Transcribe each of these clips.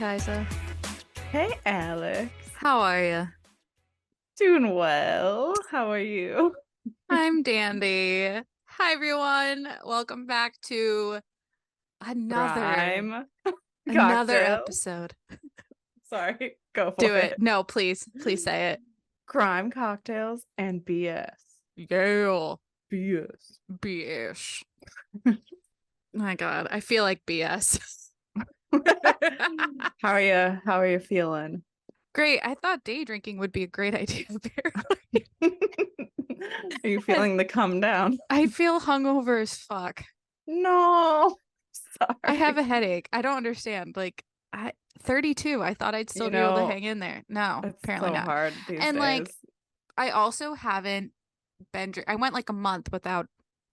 Kaisa. Hey, Alex. How are you? Doing well. How are you? I'm dandy. Hi, everyone. Welcome back to another Prime another cocktail. episode. Sorry, go for Do it. it. No, please say it. Crime, cocktails, and BS. Yeah. BS. BS. My God, I feel like BS. How are you? How are you feeling? Great. I thought day drinking would be a great idea, apparently. Are you feeling the come down? I feel hungover as fuck. No. Sorry. I have a headache. I don't understand. 32. I thought I'd still be able to hang in there. No, It's apparently so not. hard these And days. I also haven't I went like a month without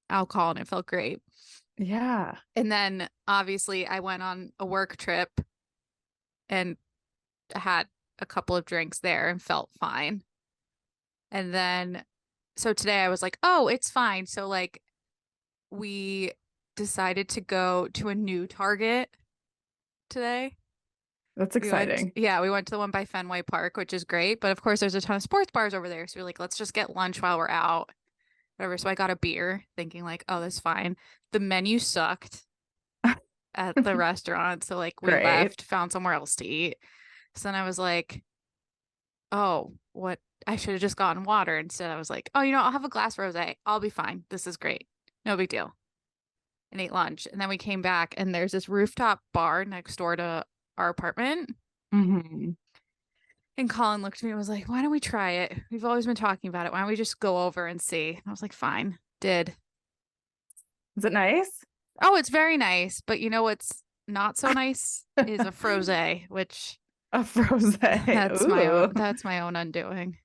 alcohol and it felt great. Yeah. And then obviously I went on a work trip and had a couple of drinks there and felt fine. And then so today I was like, oh, it's fine. So we decided to go to a new Target today. That's exciting. We went to the one by Fenway Park, which is great. But of course, there's a ton of sports bars over there. So we're like, let's just get lunch while we're out. Whatever. So I got a beer thinking like, oh, that's fine. The menu sucked at the restaurant. So we Great. left, found somewhere else to eat. So then I was like, oh, what? I should have just gotten water. Instead, I was like, oh, I'll have a glass rosé. I'll be fine. This is great. No big deal. And ate lunch. And then we came back and there's this rooftop bar next door to our apartment. Mm-hmm. And Colin looked at me and was like, why don't we try it? We've always been talking about it. Why don't we just go over and see? And I was like, fine. Did. Is it nice? Oh, it's very nice. But you know what's not so nice is a frosé, which a frosé. That's my own undoing.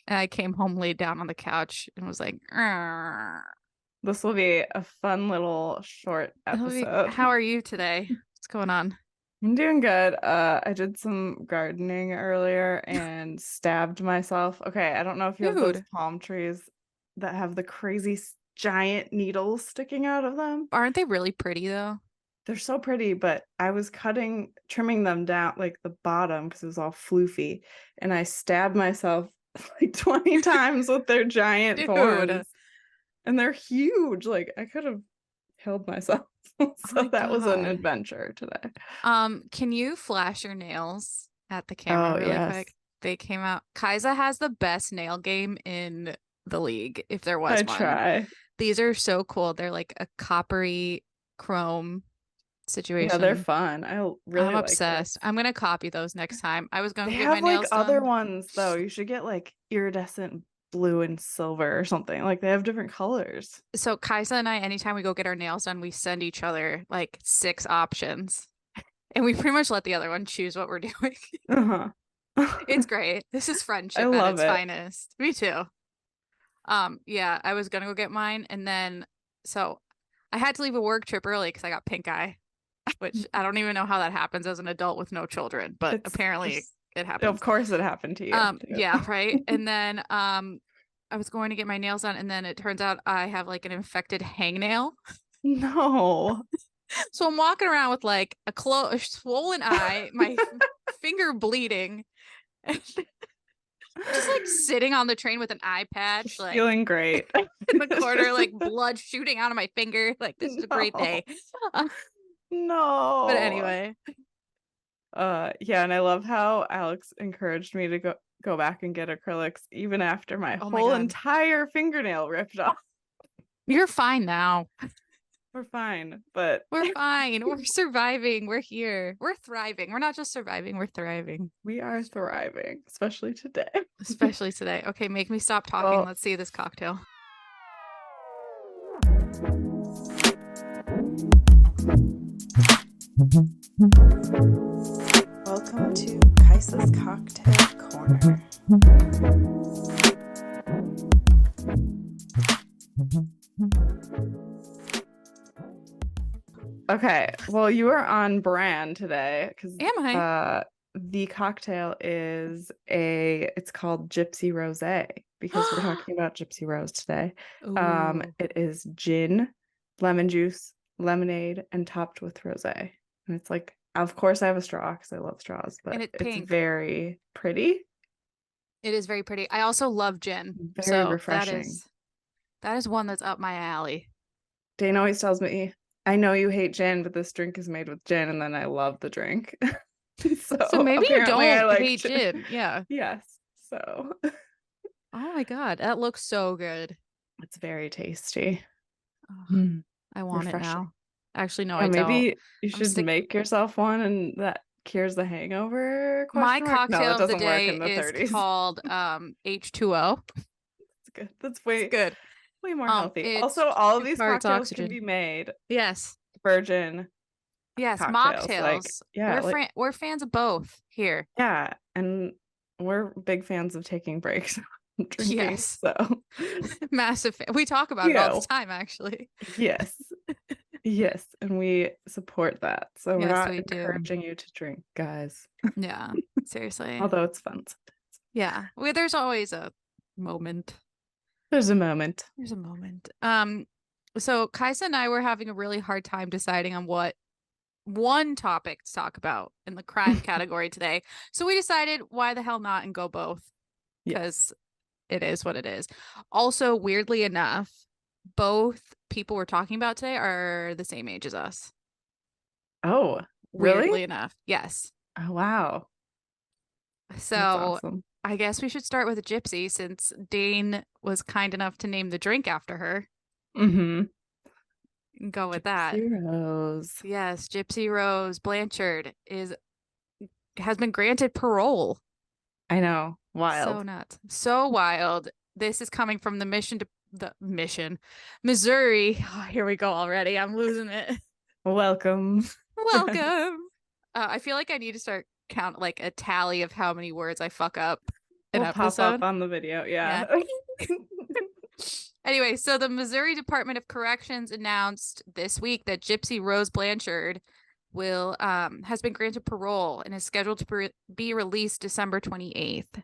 And I came home, laid down on the couch, and was like, Arr. This will be a fun little short episode. How are you today? What's going on? I'm doing good. I did some gardening earlier and stabbed myself. Okay, I don't know if you have those palm trees that have the crazy giant needles sticking out of them. Aren't they really pretty though? They're so pretty, but I was trimming them down, like the bottom, because it was all floofy, and I stabbed myself like 20 times with their giant thorns. And they're huge. Like I could have killed myself. So that was an adventure today. Can you flash your nails at the camera really quick? They came out. Kaisa has the best nail game in the league, if there was one. Try. These are so cool. They're like a coppery chrome situation. Yeah, they're fun. I'm obsessed. I'm gonna copy those next time. I was going to get my nails done. Other ones though. You should get like iridescent blue and silver or something. Like they have different colors. So Kaisa and I, anytime we go get our nails done, we send each other like 6 options, and we pretty much let the other one choose what we're doing. It's great. This is friendship at its finest. Me too. Yeah, I was gonna go get mine, and then so I had to leave a work trip early because I got pink eye, which I don't even know how that happens as an adult with no children, but apparently it happens. Of course it happened to you. Yeah, right. And then I was going to get my nails done, and then it turns out I have like an infected hangnail. No. So I'm walking around with like a swollen eye, my finger bleeding, just like sitting on the train with an eye patch, like feeling great in the corner, like blood shooting out of my finger. Like this is a great day. No. But anyway. Yeah, and I love how Alex encouraged me to go back and get acrylics even after my whole entire fingernail ripped off. You're fine now. We're fine, but we're fine. We're surviving. We're here. We're thriving. We're not just surviving, we're thriving. We are thriving, especially today. Especially today. Okay, make me stop talking. Well, let's see this cocktail. Welcome to Kaisa's Cocktail Corner. Okay, well, you are on brand today because the cocktail it's called Gypsy Rose because we're talking about Gypsy Rose today. It is gin, lemon juice, lemonade, and topped with rosé. And it's like of course I have a straw because I love straws, but and it's it's pink. very pretty. It is very pretty. I also love gin. Very refreshing. That is one that's up my alley. Dane always tells me, I know you hate gin, but this drink is made with gin, and then I love the drink. So maybe you apparently I don't like hate gin. Yeah. Yes. So Oh my God, that looks so good. it's very tasty. Oh, I want it Refreshing. now. Actually, no, Yeah, I don't. maybe you should make yourself one and that cures the hangover? My No, cocktail it of the doesn't work day in the is 30s. called H2O. It's good. That's It's good. way more healthy. It's Also, all of 2 these parts cocktails can oxygen. be made Yes. virgin Yes, cocktails. Like, mocktails. yeah, We're fans of both here. yeah, and we're big fans of taking breaks from drinking. Yes. So massive fan. We talk about it all the time, actually. Yes. Yes, and we support that. So we're not encouraging you to drink, guys. Yeah, seriously. Although it's fun sometimes. Yeah. Well, there's always a moment. There's a moment. So Kaisa and I were having a really hard time deciding on what one topic to talk about in the crime category today. So we decided why the hell not and go both, because it is what it is. Also, weirdly enough, both people we're talking about today are the same age as us. Oh, really? Weirdly enough. Yes. Oh, wow. So awesome. I guess we should start with a Gypsy, since Dane was kind enough to name the drink after her. Mm-hmm. Go with that. Gypsy Rose. Yes, Gypsy Rose Blanchard has been granted parole. I know. Wild. So nuts. So wild. This is coming from the Missouri. Oh, here we go already. I'm losing it. Welcome. I feel like I need to start count like a tally of how many words I fuck up an episode. Pop up on the video. Yeah. Anyway, so the Missouri Department of Corrections announced this week that Gypsy Rose Blanchard has been granted parole and is scheduled to be released December 28th.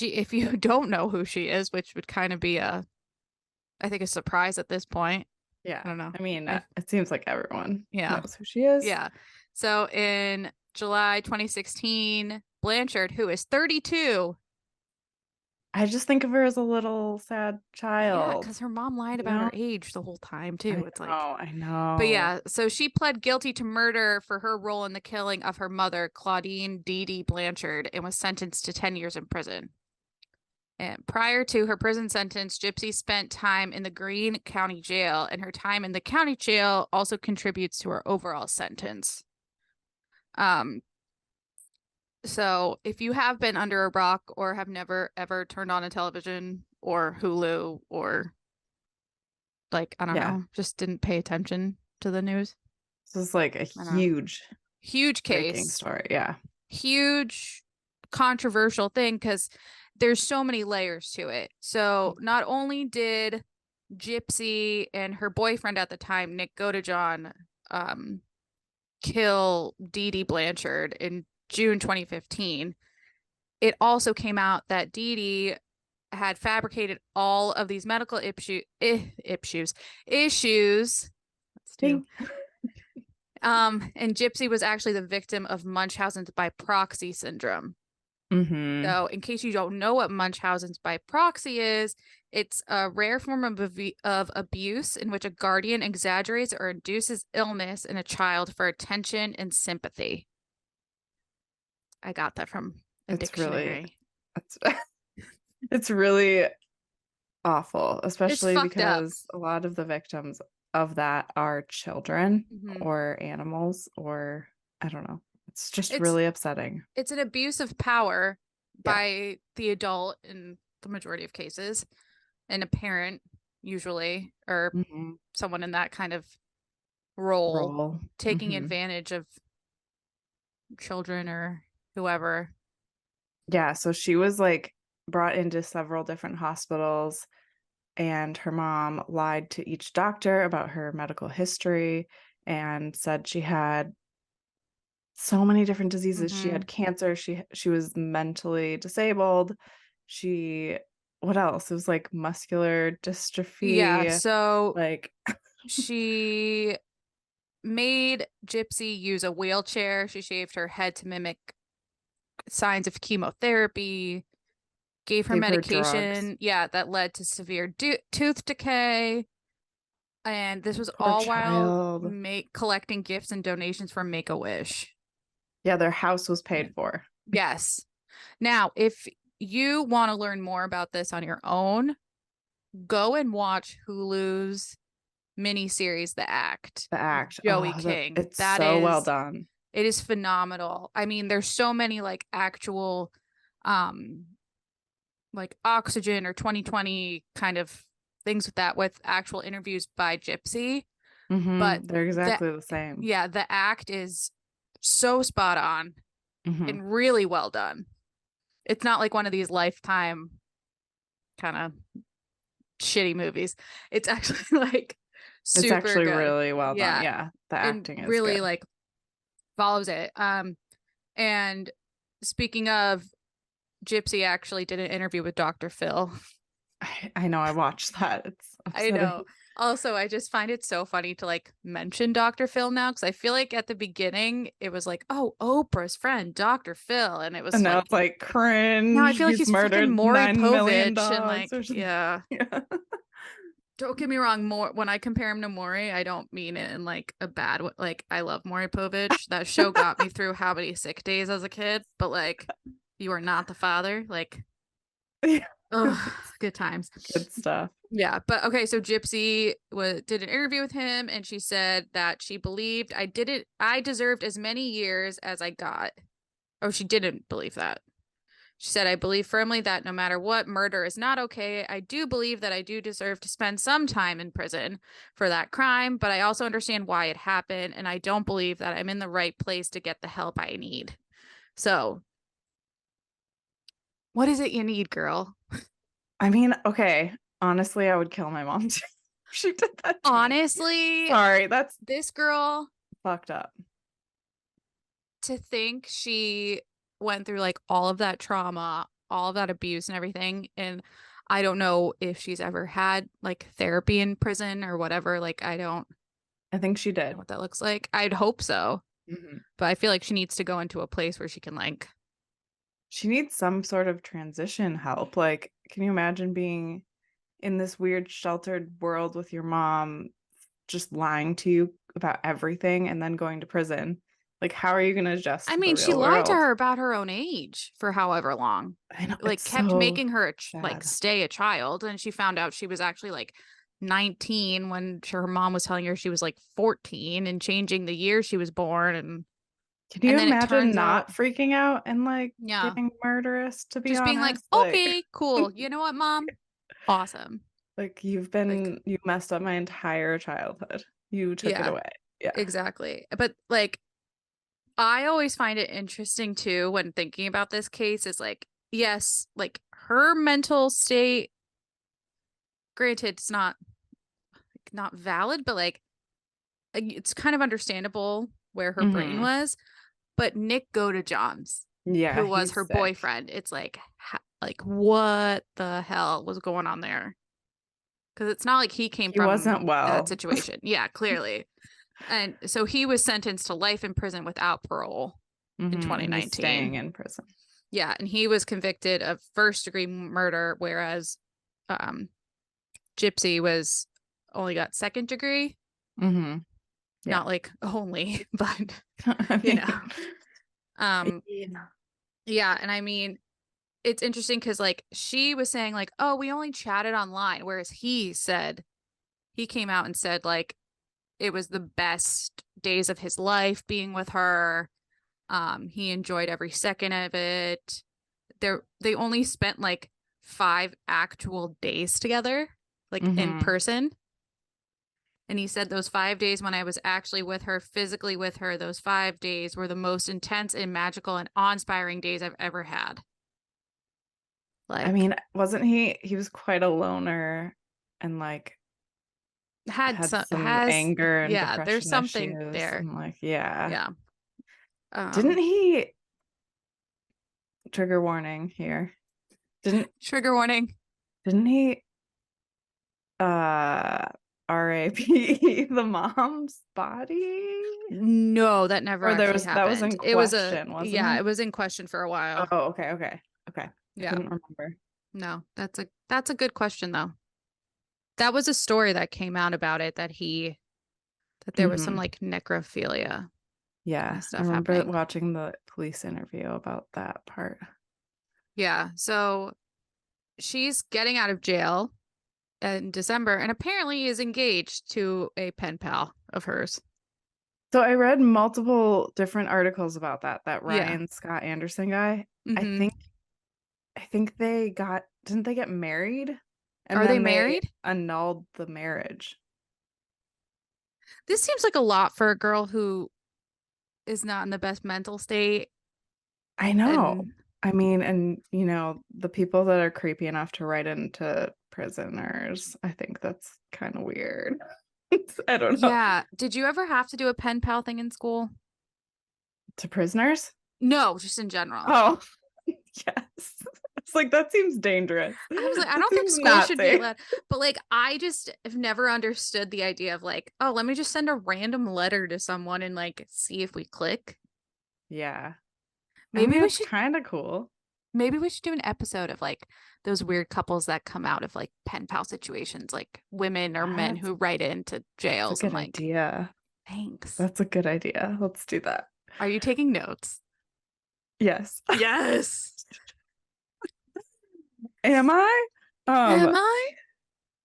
If you don't know who she is, which would kind of be I think a surprise at this point. Yeah. I don't know. I mean, it seems like everyone knows who she is. Yeah. So in July 2016, Blanchard, who is 32. I just think of her as a little sad child. Yeah, because her mom lied about her age the whole time, too. I know. But yeah, so she pled guilty to murder for her role in the killing of her mother, Claudine Dee Dee Blanchard, and was sentenced to 10 years in prison. And prior to her prison sentence, Gypsy spent time in the Greene County Jail, and her time in the county jail also contributes to her overall sentence. So if you have been under a rock or have never ever turned on a television or Hulu or I don't know, just didn't pay attention to the news. This is like a huge case. Breaking story. Yeah. Huge controversial thing because there's so many layers to it. So not only did Gypsy and her boyfriend at the time, Nick Godejohn, kill Dee Dee Blanchard in June 2015, it also came out that Dee Dee had fabricated all of these medical issues. And Gypsy was actually the victim of Munchausen's by proxy syndrome. Mm-hmm. So in case you don't know what Munchausen's by proxy is, it's a rare form of abuse in which a guardian exaggerates or induces illness in a child for attention and sympathy. I got that from a dictionary. It's really awful, especially because a lot of the victims of that are children or animals, or I don't know. It's just really upsetting. It's an abuse of power by the adult in the majority of cases, and a parent usually, or someone in that kind of role. Taking advantage of children or whoever. Yeah, so she was brought into several different hospitals, and her mom lied to each doctor about her medical history and said she had so many different diseases. She had cancer. She was mentally disabled. What else? It was muscular dystrophy. Yeah, so she made Gypsy use a wheelchair. She shaved her head to mimic signs of chemotherapy, gave her medication, that led to severe tooth decay. And this was Poor all child. while collecting gifts and donations for Make-A-Wish. Yeah, their house was paid for. Yes. Now, if you want to learn more about this on your own, go and watch Hulu's miniseries, The Act. The Act. Joey King. It's so well done. It is phenomenal. I mean, there's so many like actual like Oxygen or 2020 kind of things with that, with actual interviews by Gypsy. But they're exactly the same. Yeah, The Act is so spot on and really well done. It's not like one of these Lifetime kind of shitty movies. It's actually like super it's actually good. Really well done. Yeah, the acting is really good. like follows it. And speaking of, Gypsy actually did an interview with Dr. Phil. I know, I watched that. It's upsetting. I know. Also, I just find it so funny to like mention Dr. Phil now, because I feel like at the beginning it was like, oh, Oprah's friend, Dr. Phil, and it was, and now it's like cringe. Now I feel like he's murdered Maury Povich, and like, yeah. Don't get me wrong, when I compare him to Maury, I don't mean it in like a bad way. Like, I love Maury Povich. That show got me through how many sick days as a kid, but like, you are not the father. Like, oh, good times. Good stuff. Yeah, but okay, so Gypsy did an interview with him, and she said that she believed I deserved as many years as I got. Oh, she didn't believe that. She said, I believe firmly that no matter what, murder is not okay. I do believe that I do deserve to spend some time in prison for that crime, but I also understand why it happened, and I don't believe that I'm in the right place to get the help I need. So, what is it you need, girl? I mean, okay, honestly, I would kill my mom too. She did that. Honestly, sorry, that's this girl fucked up. To think she went through like all of that trauma, all of that abuse and everything, and I don't know if she's ever had like therapy in prison or whatever. Like, I think she did. Know what that looks like. I'd hope so. But I feel like she needs to go into a place where she can like, she needs some sort of transition help. Like, can you imagine being in this weird sheltered world with your mom just lying to you about everything and then going to prison? Like, how are you going to adjust? I mean, she lied to her about her own age for however long. I know, like kept so making her like stay a child, and she found out she was actually like 19 when her mom was telling her she was like 14, and changing the year she was born. And can you imagine not freaking out and like getting murderous, to be just honest? Being like, okay, cool. You know what, mom? Awesome. Like, you messed up my entire childhood. You took it away. Yeah, exactly. But like, I always find it interesting too when thinking about this case is like, yes, like her mental state, granted, it's not valid, but like, it's kind of understandable where her brain was. But Nick Godejohn's, who was her boyfriend, it's like what the hell was going on there? Because it's not like he wasn't well that situation. Yeah, clearly. And so he was sentenced to life in prison without parole in 2019. Staying in prison. Yeah, and he was convicted of first-degree murder, whereas Gypsy was only got second degree. Not like only, but you know. Yeah, and I mean, it's interesting because like she was saying like, oh, we only chatted online, whereas he came out and said like it was the best days of his life being with her. He enjoyed every second of it. They only spent like 5 actual days together, like in person. And he said those 5 days when I was actually with her, physically with her, those 5 days were the most intense and magical and awe-inspiring days I've ever had. Like, I mean, wasn't he was quite a loner and like had some anger and depression there's something issues there. And like, yeah. Didn't he trigger warning here? Trigger warning. Didn't he R.A.P. the mom's body? No, that never Or actually that was happened. in It was a question, wasn't yeah, it? it was in question for a while. Oh, okay. I Yeah. couldn't remember. No, that's a good question though. That was a story that came out about it that there was some like necrophilia kind Yeah, of I stuff remember happening. watching the police interview about that part. Yeah, so she's getting out of jail in December and apparently is engaged to a pen pal of hers. So I read multiple different articles about that Yeah. Ryan Scott Anderson guy. Mm-hmm. I think didn't they get married? And Are they then they married? annulled the marriage. This seems like a lot for a girl who is not in the best mental state. I know. And I mean, and the people that are creepy enough to write into prisoners, I think that's kind of weird. I don't know. yeah, did you ever have to do a pen pal thing in school? To prisoners? No, just in general. Oh, yes. It's like that seems dangerous. I was like, I That don't think seems school not should be safe. allowed. But like, I just have never understood the idea of like, oh, let me just send a random letter to someone and like see if we click. Yeah. I Maybe mean, we it's should kind of cool. maybe we should do an episode of like those weird couples that come out of like pen pal situations, like women or men That's, who write into that's a jails and good like, idea. thanks. That's a good idea. Let's do that. Are you taking notes? Yes. Yes. Am I? Am I?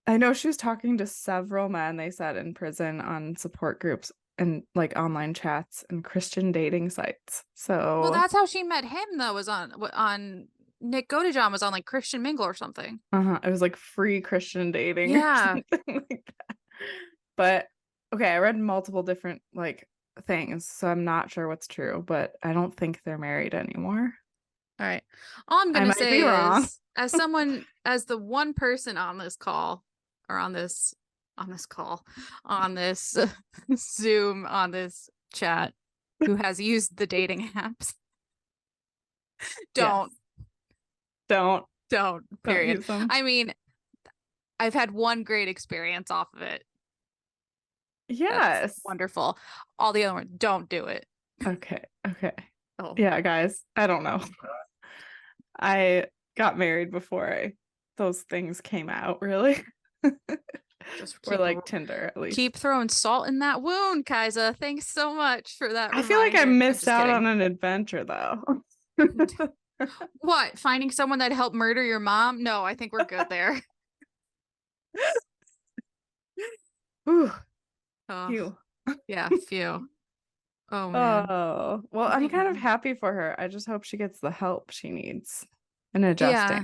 I know she was talking to several men, they said, in prison on support groups and like online chats and Christian dating sites. Well, So, that's how she met him though, was on Nick Godejohn was on like Christian Mingle or something. it was like free Christian dating or Yeah. something like that. But okay, I read multiple different like things, so I'm not sure what's true, but I don't think they're married anymore. All right. All I'm I gonna might be say wrong. is, as the one person on this call, or on this Zoom, on this chat, who has used the dating apps, Yes. don't, Don't period. use them. I mean, I've had one great experience off of it. Yes. That's wonderful. All the other ones, don't do it. Okay. Oh. Yeah, guys, I don't know. I got married before those things came out, really. Just Or like Tinder, at least. Keep throwing salt in that wound, Kaisa. Thanks so much for that I feel like I reminder. missed out on an adventure, though. What? Finding someone that helped murder your mom? No, I think we're good there. Ooh, phew. Yeah, phew. Oh man. Oh, well, I'm kind of happy for her. I just hope she gets the help she needs in adjusting. Yeah.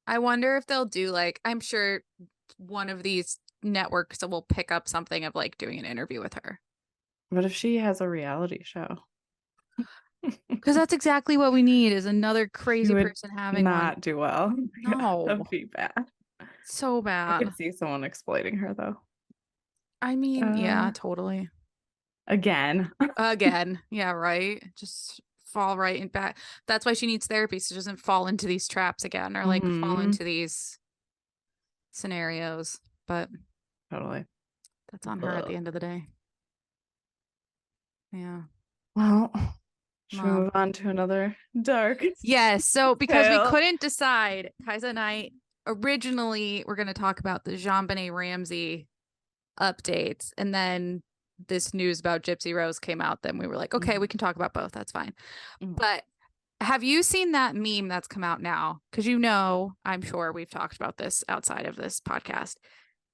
I wonder if they'll do like, I'm sure one of these networks will pick up something of like doing an interview with her. What if she has a reality show? Because that's exactly what we need, is another crazy person having not one. do well. No. That'd be bad. So bad. I could see someone exploiting her, though. I mean, yeah, totally. Again. Yeah, right. Just fall right in back. That's why she needs therapy, so she doesn't fall into these traps again, or like fall into these scenarios. But totally, that's on her at the end of the day. Yeah. Well, should we move on to another dark? Yes. So because we couldn't decide, Kaisa and I originally were going to talk about the JonBenet Ramsey updates, and then this news about Gypsy Rose came out. Then we were like, okay, we can talk about both. That's fine. But have you seen that meme that's come out now? Because I'm sure we've talked about this outside of this podcast.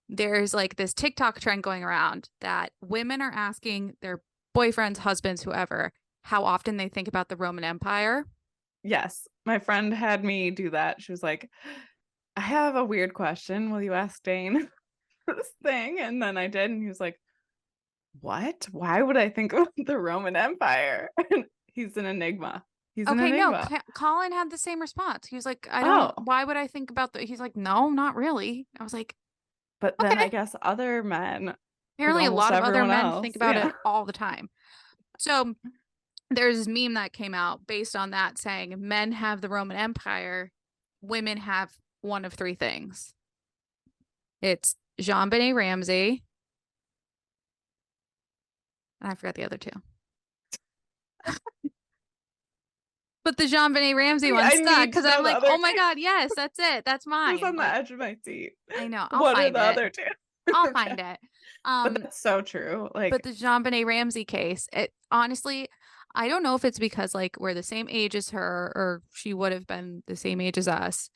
There's like this TikTok trend going around that women are asking their boyfriends, husbands, whoever, how often they think about the Roman Empire. Yes. My friend had me do that. She was like, I have a weird question. Will you ask Dane this thing? And then I did. And he was like, what? Why would I think of the Roman Empire? And he's an enigma. No, Colin had the same response. He was like, why would I think about he's like, no, not really. I was like, but then I guess other men, apparently a lot of other men think about it all the time. So there's this meme that came out based on that saying men have the Roman Empire, women have one of three things. It's JonBenet Ramsey, And I forgot the other two. But the JonBenet Ramsey one stuck because I'm like, oh my God, yes, that's it. That's mine. It's on the edge of my seat. I know. I'll find it. What are the other two? I'll find it. But that's so true. Like, but the JonBenet Ramsey case, it honestly, I don't know if it's because like we're the same age as her, or she would have been the same age as us,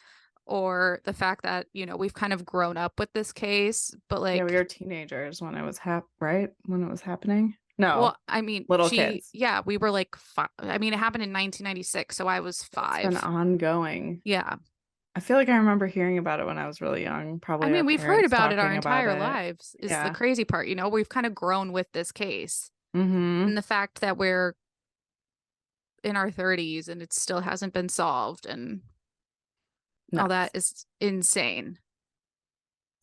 or the fact that, you know, we've kind of grown up with this case. But like, yeah, we were teenagers when it was right when it was happening. No, well, I mean, little kids. Yeah, we were like 5. I mean, it happened in 1996, so I was 5. It's been ongoing. Yeah. I feel like I remember hearing about it when I was really young. Probably. I mean, we've heard about it our entire lives. Is the crazy part, you know, we've kind of grown with this case. And the fact that we're in our 30s and it still hasn't been solved and all that is insane.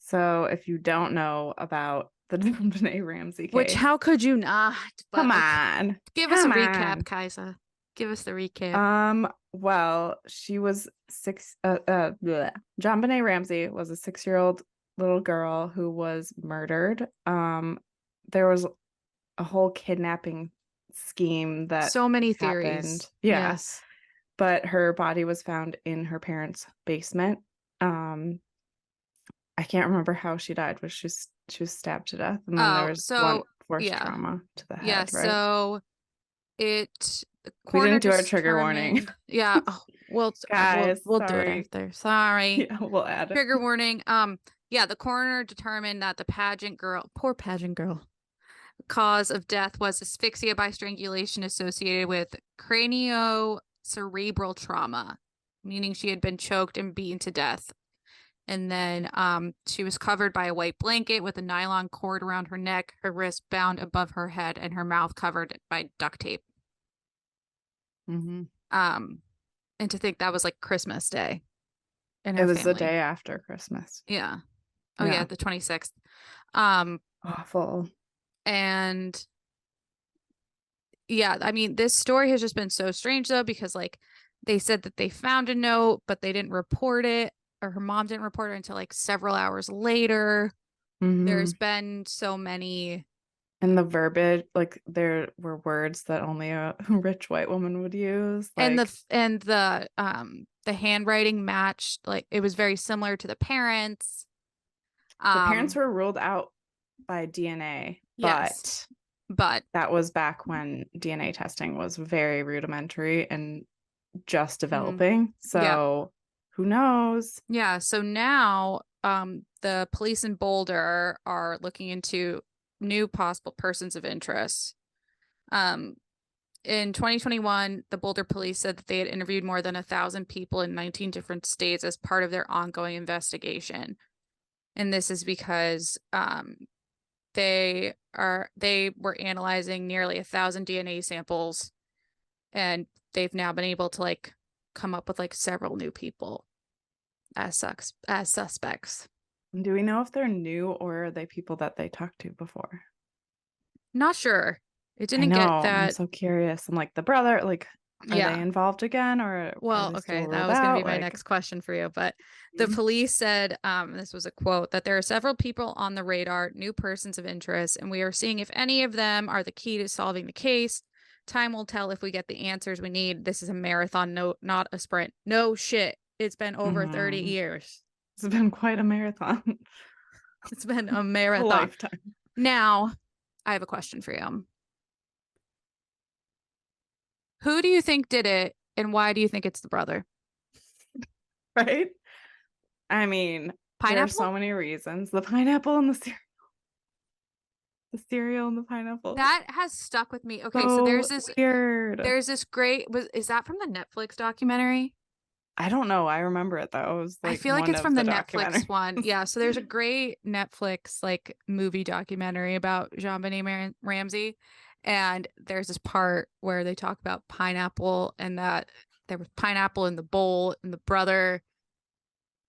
So if you don't know about the JonBenet Ramsey case, which how could you not? Come on, give us a recap, Kaisa. Give us the recap. Well, she was 6. JonBenet Ramsey was a 6-year-old little girl who was murdered. There was a whole kidnapping scheme that so many theories. Yeah. Yes. But her body was found in her parents' basement. I can't remember how she died. She was stabbed to death, and then there was one forced trauma to the head. Yeah, right? So we didn't do our trigger warning. Yeah, guys, we'll do it after. Sorry, yeah, we'll add it. Trigger warning. Yeah, the coroner determined that the poor pageant girl, cause of death was asphyxia by strangulation associated with craniocerebral trauma, meaning she had been choked and beaten to death. And then she was covered by a white blanket with a nylon cord around her neck, her wrist bound above her head, and her mouth covered by duct tape. And to think that was like Christmas Day. And it was the day after Christmas. Yeah. Oh yeah, the 26th. Awful. And yeah, I mean, this story has just been so strange though, because like they said that they found a note, but they didn't report it, or her mom didn't report it until like several hours later. There's been so many. And the verbiage, like there were words that only a rich white woman would use. Like... And the handwriting matched, like it was very similar to the parents. The parents were ruled out by DNA, but that was back when DNA testing was very rudimentary and just developing. So who knows? Yeah. So now the police in Boulder are looking into new possible persons of interest. In 2021, the Boulder police said that they had interviewed more than 1,000 people in 19 different states as part of their ongoing investigation. And this is because they were analyzing nearly 1,000 DNA samples, and they've now been able to like come up with like several new people as suspects. Do we know if they're new or are they people that they talked to before? Not sure. It didn't get that. I'm so curious. I'm like, the brother, like, are they involved again? Or okay, that was going to be my next question for you. But the police said, this was a quote, that there are several people on the radar, new persons of interest, and we are seeing if any of them are the key to solving the case. Time will tell if we get the answers we need. This is a marathon, not a sprint. No shit. It's been over 30 years. It's been quite a marathon. It's been a marathon. A lifetime. Now, I have a question for you. Who do you think did it, and why do you think it's the brother? Right? I mean, there are so many reasons. The pineapple and the cereal. The cereal and the pineapple. That has stuck with me. Okay, so there's this weird. There's this great. Is that from the Netflix documentary? I don't know. I remember it though. It was like I feel like it's from the Netflix one. Yeah. So there's a great Netflix like movie documentary about JonBenet Ramsey, and there's this part where they talk about pineapple and that there was pineapple in the bowl, and the brother,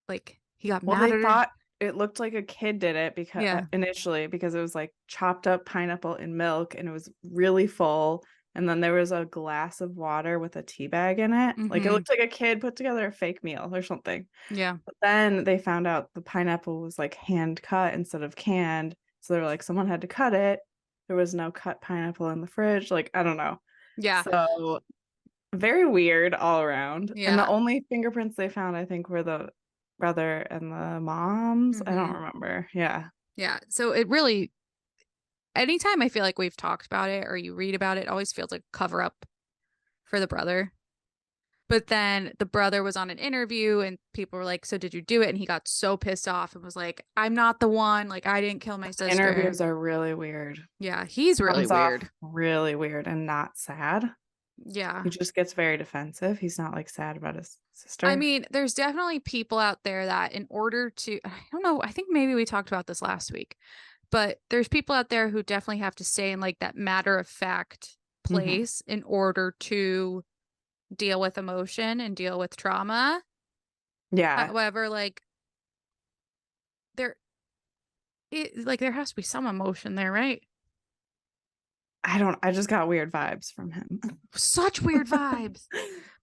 like, he got mad at her. Thought it looked like a kid did it because initially because it was like chopped up pineapple in milk and it was really full. And then there was a glass of water with a tea bag in it. Like it looked like a kid put together a fake meal or something. Yeah. But then they found out the pineapple was like hand cut instead of canned. So they were like, someone had to cut it. there was no cut pineapple in the fridge. Like, I don't know. Yeah. So very weird all around. Yeah. And the only fingerprints they found, I think, were the brother and the mom's. I don't remember. Yeah. Yeah. So it really, anytime I feel like we've talked about it or you read about it, it always feels like a cover up for the brother. But then the brother was on an interview and people were like, so did you do it? And he got so pissed off and was like, I'm not the one. Like, I didn't kill my sister. Interviews are really weird. Yeah, he's really weird. Really weird and not sad. Yeah. He just gets very defensive. He's not like sad about his sister. I mean, there's definitely people out there that in order to, I don't know, I think maybe we talked about this last week, but there's people out there who definitely have to stay in like that matter of fact place in order to deal with emotion and deal with trauma. Yeah. However, like there has to be some emotion there, right? I just got weird vibes from him. Such weird vibes.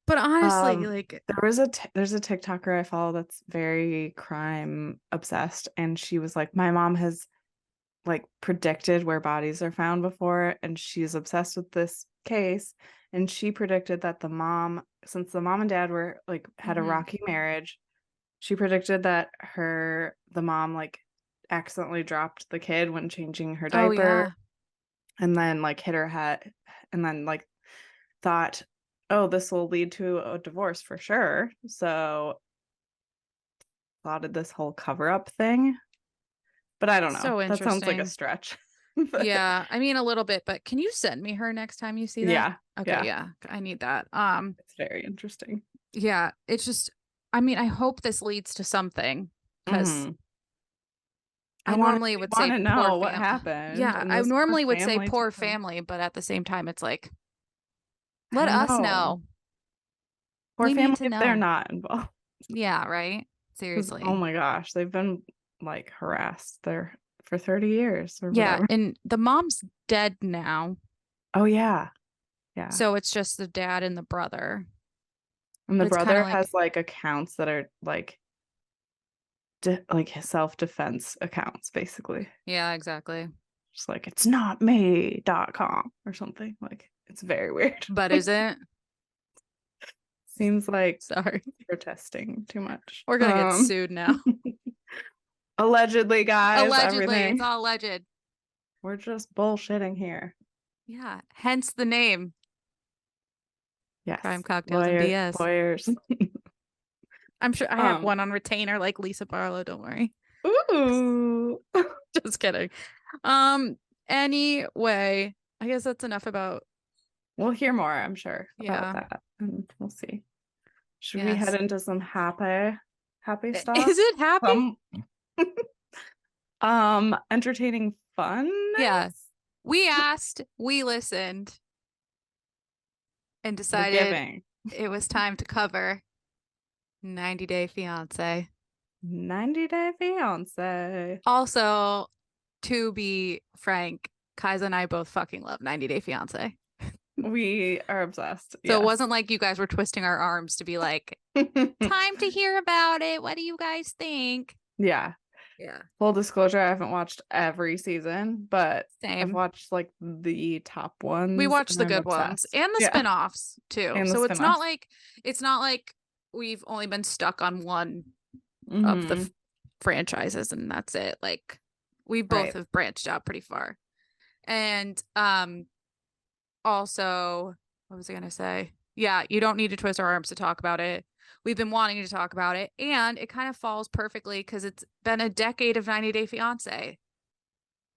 But honestly, like there's a TikToker I follow that's very crime obsessed, and she was like, my mom has like predicted where bodies are found before, and she's obsessed with this case. And she predicted that since the mom and dad were like had a rocky marriage, she predicted that the mom like accidentally dropped the kid when changing her diaper. Oh, yeah. And then like hit her head, and then like thought, oh, this will lead to a divorce for sure. So thought of this whole cover-up thing. But I don't know. So that sounds like a interesting. stretch. Yeah, I mean a little bit, but can you send me her next time you see that? Yeah. Okay, yeah. I need that. It's very interesting. Yeah, it's just, I mean, I hope this leads to something because I normally would say know what happened. Yeah, I normally would say poor family, but at the same time, it's like, let us know. Poor family if they're not involved. Yeah, right. Seriously. Oh my gosh, they've been like harassed there for 30 years or whatever. Yeah, and the mom's dead now. Oh yeah. Yeah. So it's just the dad and the brother. And the brother has like accounts that are like his self-defense accounts, basically. Yeah, exactly. Just like, it's not me.com or something. Like, it's very weird. But is it? Seems like sorry, protesting too much. We're gonna get sued now. Allegedly, guys. Allegedly, it's all alleged. We're just bullshitting here. Yeah, hence the name. Yes. Crime, Cocktails, and BS. Lawyers. I'm sure I have one on retainer like Lisa Barlow. Don't worry. Ooh. Just kidding. Anyway, I guess that's enough about. We'll hear more, I'm sure, about that. And we'll see. Should we head into some happy stuff? Is it happy? Entertaining fun? Yes. We asked, we listened, and decided it was time to cover 90 Day Fiance. 90 Day Fiance. Also, to be frank, Kaiser and I both fucking love 90 Day Fiance. We are obsessed. So it wasn't like you guys were twisting our arms to be like, time to hear about it. What do you guys think? Yeah. Yeah. Full disclosure, I haven't watched every season, but I've watched like the top ones. We watched the good ones and the spinoffs too. And so it's not like we've only been stuck on one of the franchises and that's it. Like we both have branched out pretty far. And also, what was I gonna say? Yeah, you don't need to twist our arms to talk about it. We've been wanting to talk about it, and it kind of falls perfectly because it's been a decade of 90 Day Fiance.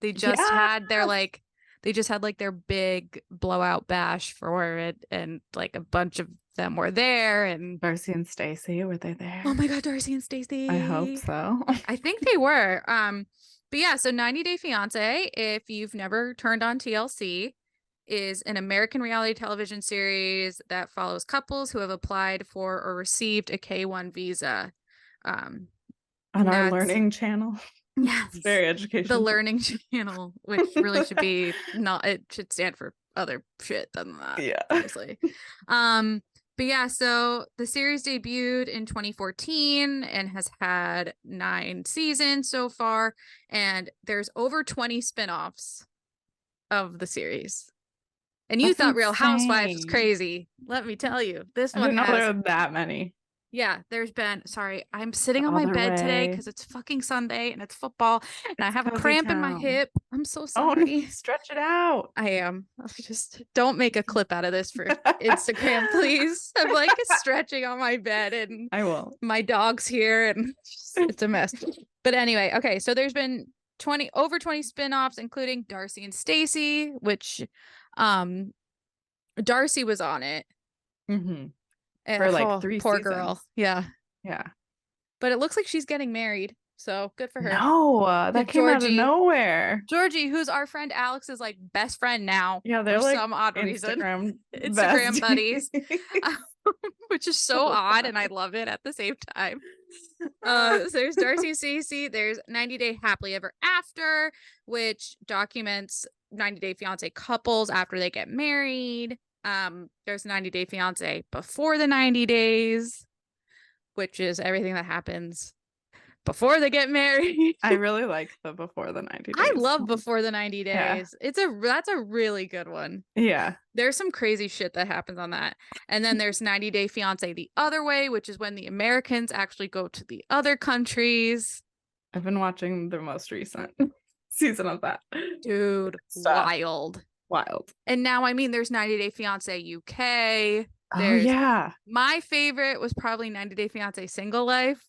They just had their big blowout bash for it, and like a bunch of them were there. And Darcy and Stacey, were they there? Oh my god, Darcy and Stacey! I hope so. I think they were. But yeah, so 90 Day Fiance, if you've never turned on TLC, is an American reality television series that follows couples who have applied for or received a K-1 visa. On our learning channel. Yes. It's very educational. The learning channel, which really should be it should stand for other shit than that. Yeah. Honestly. But yeah, so the series debuted in 2014 and has had 9 seasons so far, and there's over 20 spinoffs. of the series. And you thought Real Housewives was crazy. Let me tell you, this one has. I didn't know there were that many. Yeah, there's been. Sorry, I'm sitting on my bed today because it's fucking Sunday and it's football, and I have a cramp in my hip. I'm so sorry. Oh, stretch it out. I am. Just don't make a clip out of this for Instagram, please. I'm like stretching on my bed, and I will. My dog's here, and it's a mess. But anyway, okay. So there's been over 20 spinoffs, including Darcy and Stacey, which, Darcy was on it. Mm-hmm. For like 3 poor seasons. Girl. Yeah. But it looks like she's getting married, so good for her. No, that came out of nowhere. Georgie, who's our friend Alex's like best friend now. Yeah, they're like some odd Instagram buddies, which is so odd, and I love it at the same time. So there's Darcy and Stacey. There's 90 Day Happily Ever After, which documents 90 Day Fiance couples after they get married. There's 90 Day Fiance before the 90 days, which is everything that happens before they get married. I really like the before the 90 days. I love before the 90 days. Yeah. That's a really good one. Yeah. There's some crazy shit that happens on that. And then there's 90 Day Fiance the other way, which is when the Americans actually go to the other countries. I've been watching the most recent season of that. Dude, wild. And now, I mean, there's 90 Day Fiance UK. My favorite was probably 90 Day Fiance Single Life.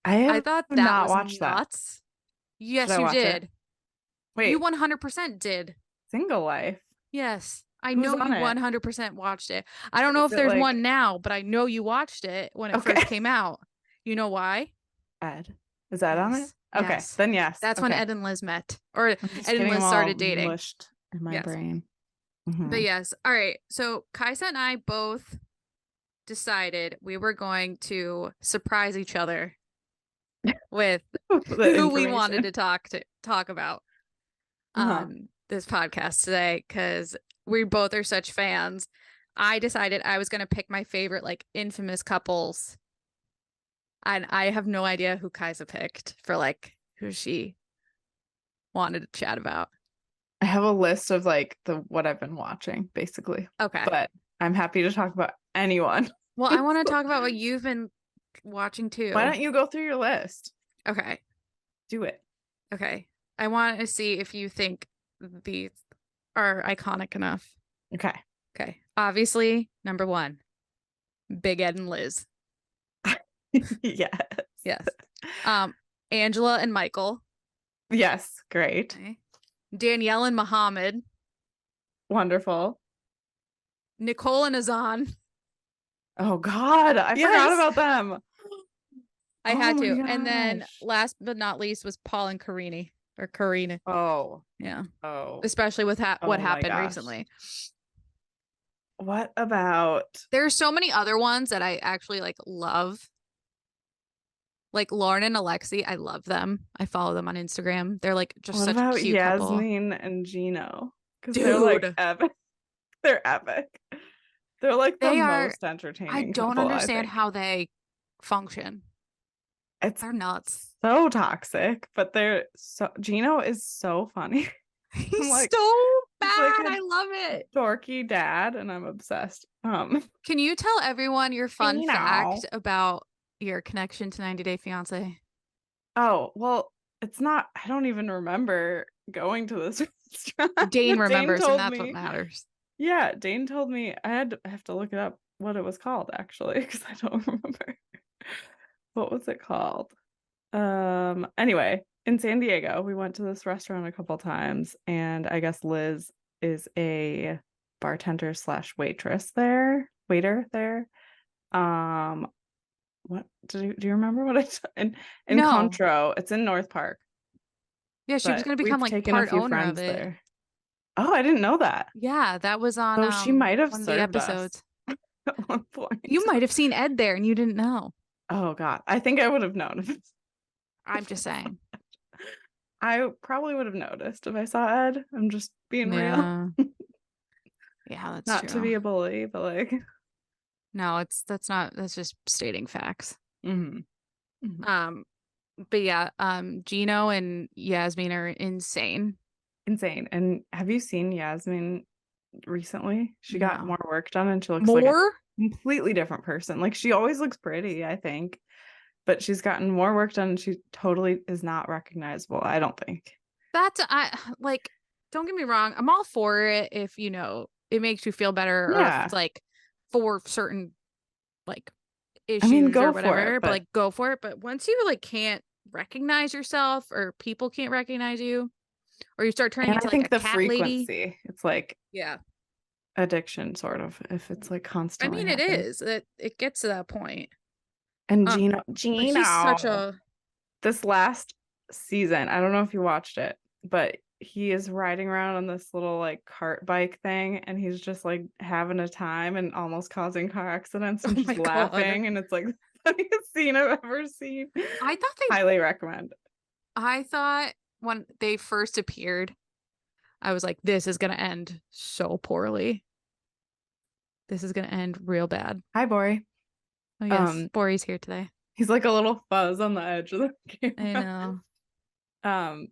I thought that not was watched nuts. That. Yes, you did. Wait, you 100% did. Single Life. Yes, I know you 100% watched it. I don't know if there's one now, but I know you watched it when it first came out. You know why? Ed. Is that on it? Okay, then yes. That's when Ed and Liz met, or Ed and Liz started dating. Mushed in my brain. Mm-hmm. But yes, all right. So Kaisa and I both decided we were going to surprise each other with who we wanted to talk about this podcast today, because we both are such fans. I decided I was going to pick my favorite like infamous couples, and I have no idea who Kaisa picked for like who she wanted to chat about. I have a list of like what I've been watching, basically. Okay, but I'm happy to talk about anyone. Well, I want to talk about what you've been watching too. Why don't you go through your list? Okay. Do it. Okay. I want to see if you think these are iconic enough. Okay. Obviously, number 1, Big Ed and Liz. Yes. Angela and Michael. Yes. Great. Okay. Danielle and Muhammad. Wonderful. Nicole and Azan. Oh God, I forgot about them. I had to. Gosh. And then last but not least was Paul and Karina. Oh. Yeah. Oh. Especially with what happened recently. What about? There's so many other ones that I actually like love. Like Lauren and Alexi, I love them. I follow them on Instagram. They're like just such a cute couple. Yasmin and Gino? Because they're like epic. They're epic. They're like the most entertaining. I don't understand how they function. They're nuts. So toxic, but Gino is so funny. He's like, so bad. I love it. Dorky dad, and I'm obsessed. Can you tell everyone your fun fact about your connection to 90 Day Fiance? Oh, well, it's not. I don't even remember going to this restaurant. Dane remembers, and that's what matters. Yeah, Dane told me. I have to look it up what it was called, actually, because I don't remember. What was it called? Anyway, in San Diego, we went to this restaurant a couple times, and I guess Liz is a bartender / waiter there. What do you remember what I in no. Contro? It's in North Park. Yeah, she was going to become like part owner of it. There. Oh, I didn't know that. Yeah, that was on. So she might have one of served the episodes. At one point. You might have seen Ed there and you didn't know. Oh God, I think I would have known. I'm just saying. I probably would have noticed if I saw Ed. I'm just being real. Yeah, that's not true. To be a bully, but like. No, that's just stating facts. Mm-hmm. Mm-hmm. But yeah, Gino and Yasmin are insane. insane. And have you seen Yasmin recently? She got No. more work done and she looks like a More? completely different person. Like she always looks pretty, I think, but she's gotten more work done and she totally is not recognizable, I don't think. That's like, don't get me wrong, I'm all for it if you know it makes you feel better or if Yeah. it's like for certain like I mean, issues or go for it, whatever, but but like go for it. But once you like can't recognize yourself or people can't recognize you, or you start turning and into I like think a the cat lady. frequency, it's like Yeah. addiction sort of if it's like I constantly mean it happening. is. It gets to that point. And Um but he's such Gino, a this last season, I don't know if you watched it, but he is riding around on this little like cart bike thing and he's just like having a time and almost causing car accidents and oh just my God. laughing and it's like the funniest scene I've ever seen. I thought they Highly recommend. I thought when they first appeared, I was like, this is gonna end so poorly. This is gonna end real bad. Hi, Bori. Oh yes, Um, Bori's here today. he's like a little fuzz on the edge of the I camera. know. Um,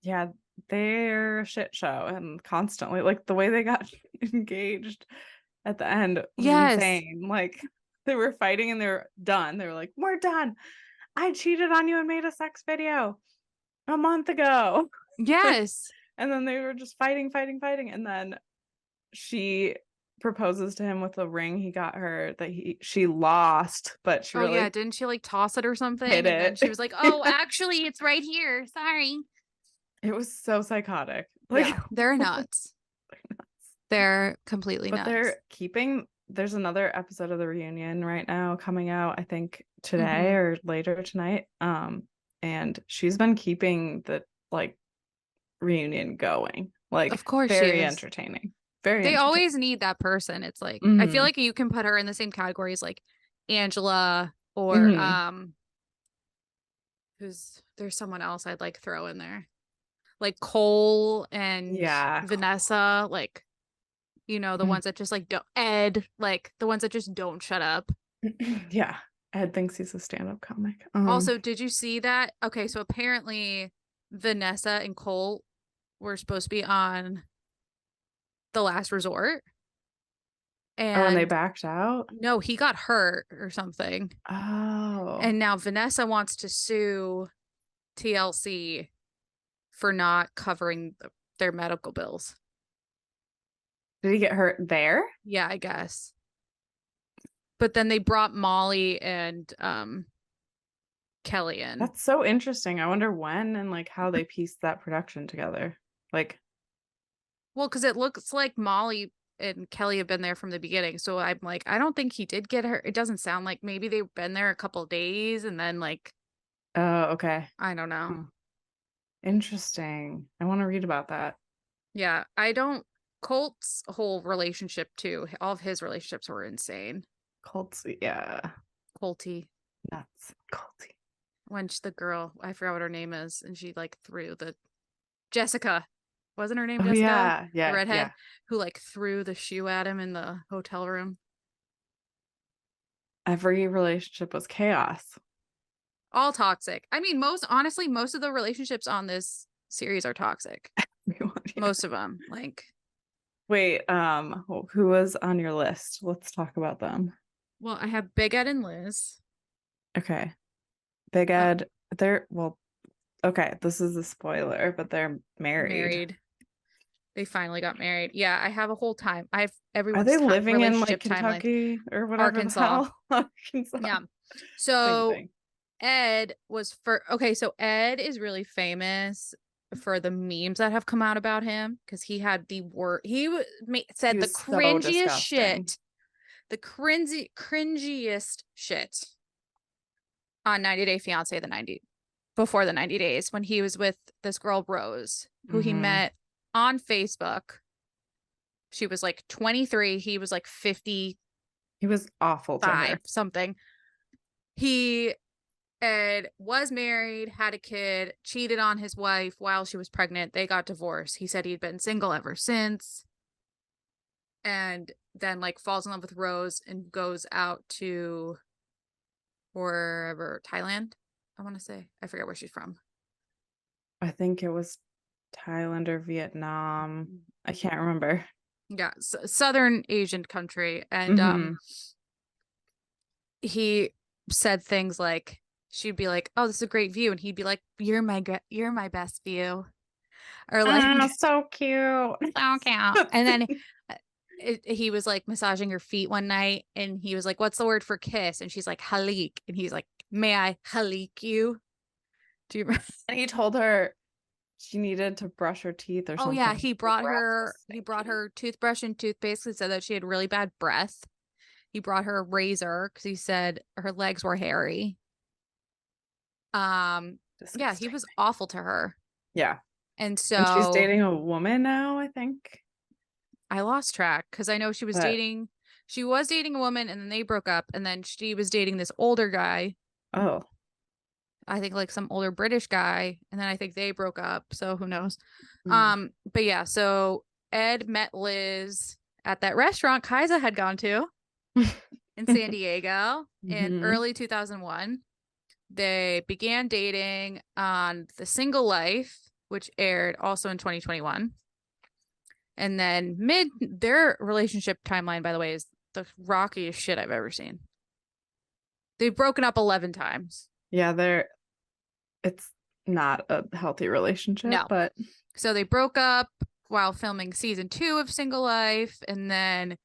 yeah, they're a shit show and constantly like the way they got engaged at the end was Yes. insane. Like they were fighting and they're done. They were like, "We're done. I cheated on you and made a sex video a month ago." Like, Yes. and then they were just fighting, fighting, fighting. And then she proposes to him with a ring he got her that she lost, but she Oh yeah, really didn't she like toss it or hit something? And then it. she was like, "Oh, actually, it's right here. Sorry." It was so psychotic. Like Yeah, they're nuts. They're completely but nuts. there's another episode of the reunion right now coming out, I think today Mm-hmm. or later tonight. And she's been keeping the like reunion going. Like Of course she very is. entertaining. Very They entertaining. always need that person. It's like I feel Mm-hmm. like you can put her in the same category as like Angela or Mm-hmm. who's there's someone else I'd like throw in there. Like Cole and Yeah. Vanessa, like you know, the Mm. ones that just like don't Ed, like the ones that just don't shut up. Yeah. Ed thinks he's a stand-up comic. Also, did you see that? Okay, so apparently Vanessa and Cole were supposed to be on The Last Resort. Oh, and they And backed out? no, he got hurt or something. Oh. And now Vanessa wants to sue TLC for not covering their medical bills. Did he get hurt there? Yeah, I guess. But then they brought Molly and Kelly in. That's so interesting. I wonder when and like how they pieced that production together. Like, Well, because it looks like Molly and Kelly have been there from the beginning. So I'm like, I don't think he did get her. It doesn't sound like maybe they've been there a couple of days and then like, oh, okay. I don't know. Interesting. I want to read about that. Yeah, I don't. Colt's whole relationship too. All of his relationships were insane. Colts, yeah. Colty. Nuts. Colty. When the girl, I forgot what her name is, and she like threw the Jessica. Wasn't her name Oh Jessica? yeah. The Yeah. redhead Yeah. who like threw the shoe at him in the hotel room. Every relationship was chaos. All toxic. I mean, honestly, most of the relationships on this series are toxic. Yeah. Most of them. Like, wait, who was on your list? Let's talk about them. well, I have Big Ed and Liz. Okay. Big Ed, okay, this is a spoiler, but they're married. They finally got married. Yeah, I have a whole time. I have Are everyone's they living in like relationship timeline. Kentucky or whatever the Arkansas. hell? Arkansas. Yeah. Same So thing. Ed was so Ed is really famous for the memes that have come out about him because he had the word said the So cringiest disgusting. shit, the cringiest shit on 90 Day Fiance before the 90 days when he was with this girl Rose who he met on Facebook. She was like 23, he was like 50. He was awful to her. Something. Ed was married, had a kid, cheated on his wife while she was pregnant. They got divorced. He said he'd been single ever since. And then like falls in love with Rose and goes out to wherever, Thailand, I want to say. I forget where she's from. I think it was Thailand or Vietnam. I can't remember. Yeah, Southern Asian country. And he said things like, she'd be like, "Oh, this is a great view," and he'd be like, you're my best view," or like, so cute, so cute. And then he was like massaging her feet one night, and he was like, "What's the word for kiss?" And she's like, "Halik," and he's like, "May I halik you?" Do you remember? And he told her she needed to brush her teeth or something. Oh yeah, he brought her toothbrush and toothpaste. He said that she had really bad breath. He brought her a razor because he said her legs were hairy. Yeah, he was awful to her. Yeah. And so and she's dating a woman now, I think. I lost track because I know she was dating a woman, and then they broke up, and then she was dating this older guy. Oh. I think like some older British guy, and then I think they broke up, so who knows. But yeah, so Ed met Liz at that restaurant Kaisa had gone to in San Diego in early 2001. They began dating on The Single Life, which aired also in 2021. And then their relationship timeline, by the way, is the rockiest shit I've ever seen. They've broken up 11 times. Yeah, it's not a healthy relationship. No. But so they broke up while filming season 2 of Single Life, and then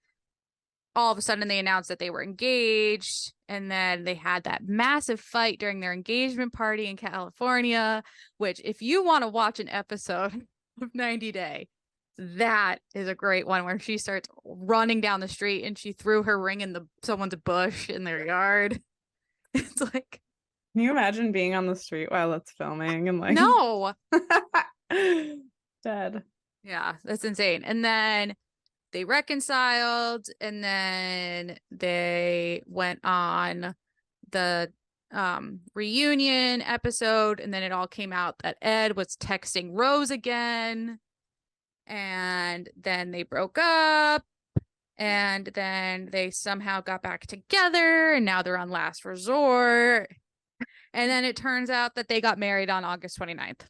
all of a sudden they announced that they were engaged, and then they had that massive fight during their engagement party in California, which if you want to watch an episode of 90 Day, that is a great one, where she starts running down the street and she threw her ring in someone's bush in their yard. It's like, can you imagine being on the street while it's filming and like, no. Dead. Yeah, that's insane. And then they reconciled, and then they went on the reunion episode, and then it all came out that Ed was texting Rose again, and then they broke up, and then they somehow got back together, and now they're on Last Resort. And then it turns out that they got married on August 29th.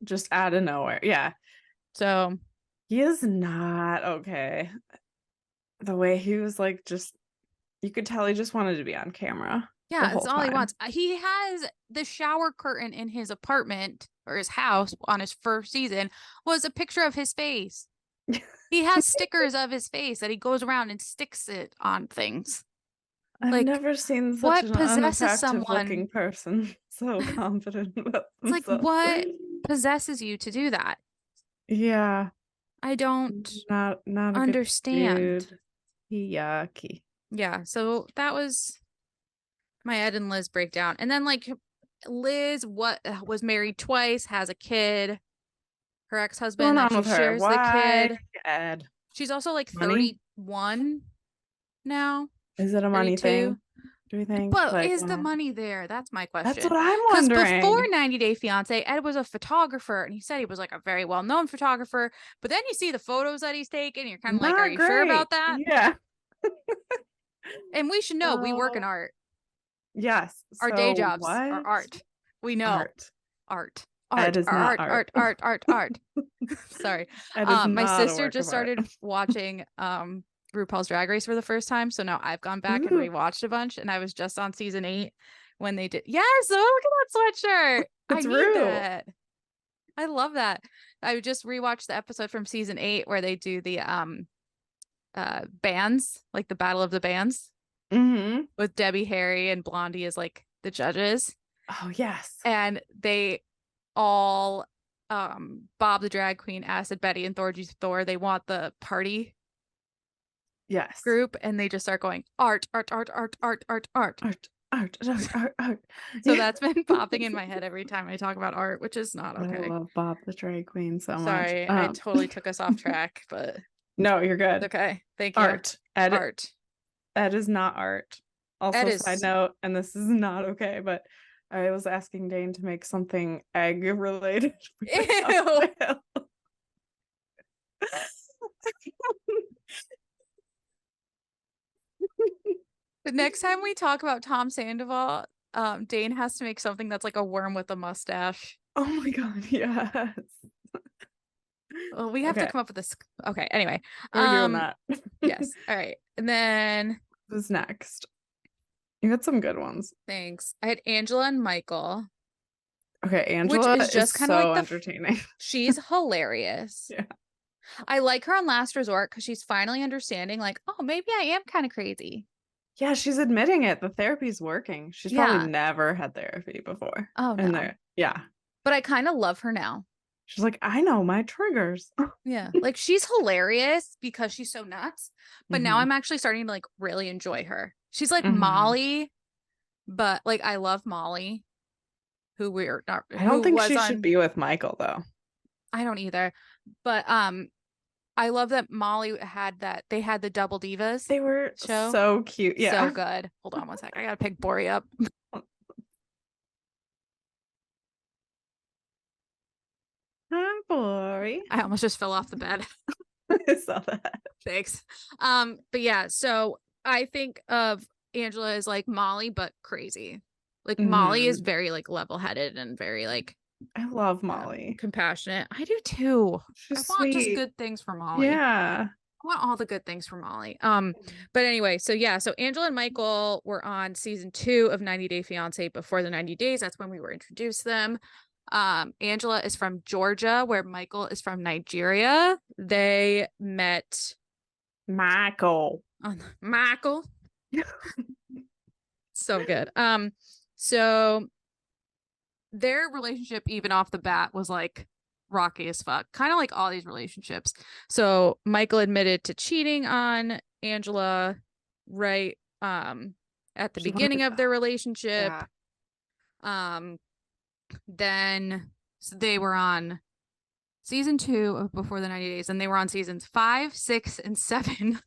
Just out of nowhere. Yeah. So he is not okay. The way he was like, you could tell he just wanted to be on camera. Yeah, that's all he wants. He has the shower curtain in his apartment or his house on his first season was a picture of his face. He has stickers of his face that he goes around and sticks it on things. I've never seen such an unattractive looking person so confident about themselves. It's like, what possesses you to do that? Yeah. I don't not understand. Yucky. Yeah, so that was my Ed and Liz breakdown. And then like Liz was married twice, has a kid. Her ex-husband that she shares the kid. Ed? She's also like 31 now. Is it a money thing? Do we think? But like, is the money there? That's my question. That's what I'm wondering. Because before 90 Day Fiance, Ed was a photographer, and he said he was like a very well-known photographer. But then you see the photos that he's taken, you're kind of like, are you sure about that? Yeah. And we should know we work in art. Yes. Our day jobs are art. We know art. Sorry. My sister just started watching RuPaul's Drag Race for the first time, so now I've gone back and rewatched a bunch, and I was just on season 8 when they did. Yes, look at that sweatshirt. I need that. I love that. I just rewatched the episode from season 8 where they do the bands, like the Battle of the Bands, with Debbie Harry and Blondie as like the judges. Oh yes. And they all Bob the drag queen, Acid Betty, and Thor, they want the party group, and they just start going art. So that's been popping in my head every time I talk about art, which is not okay. I love Bob the drag queen so much. Sorry, I totally took us off track, but no, you're good. Okay, thank you. Art. Ed is not art. Also, side note, and this is not okay, but I was asking Dane to make something egg related. Ew. The next time we talk about Tom Sandoval, Dane has to make something that's like a worm with a mustache. Oh my god, yes. Well, we have to come up with this. Okay. Anyway, we're doing that. Yes. All right. And then who's next? You had some good ones. Thanks. I had Angela and Michael. Okay, Angela which is just kind of so like entertaining. She's hilarious. Yeah. I like her on Last Resort because she's finally understanding, like, oh, maybe I am kind of crazy. Yeah, she's admitting it. The therapy's working. She's probably never had therapy before. Oh, no. Yeah. But I kind of love her now. She's like, I know my triggers. Yeah. Like, she's hilarious because she's so nuts. But now I'm actually starting to, like, really enjoy her. She's like Molly, but, like, I love Molly, who we're not. I don't think she should be with Michael, though. I don't either. But, I love that Molly had that. They had the Double Divas. They were so cute. Yeah. So good. Hold on one sec. I gotta pick Bori up. Hi, Bori. I almost just fell off the bed. I saw that. Thanks. But yeah, so I think of Angela as like Molly, but crazy. Like Molly is very like level-headed and very like I love Molly. Compassionate. I do too. She's I want just sweet. good things for Molly. Yeah. I want all the good things for Molly. But anyway, so yeah, so Angela and Michael were on season 2 of 90 Day Fiance before the 90 days. That's when we were introduced to them. Angela is from Georgia, where Michael is from Nigeria. They met Michael. So good. So their relationship, even off the bat, was like rocky as fuck, kind of like all these relationships. So Michael admitted to cheating on Angela right at the beginning of their relationship. Then so they were on season 2 of Before the 90 Days, and they were on seasons 5, 6, and 7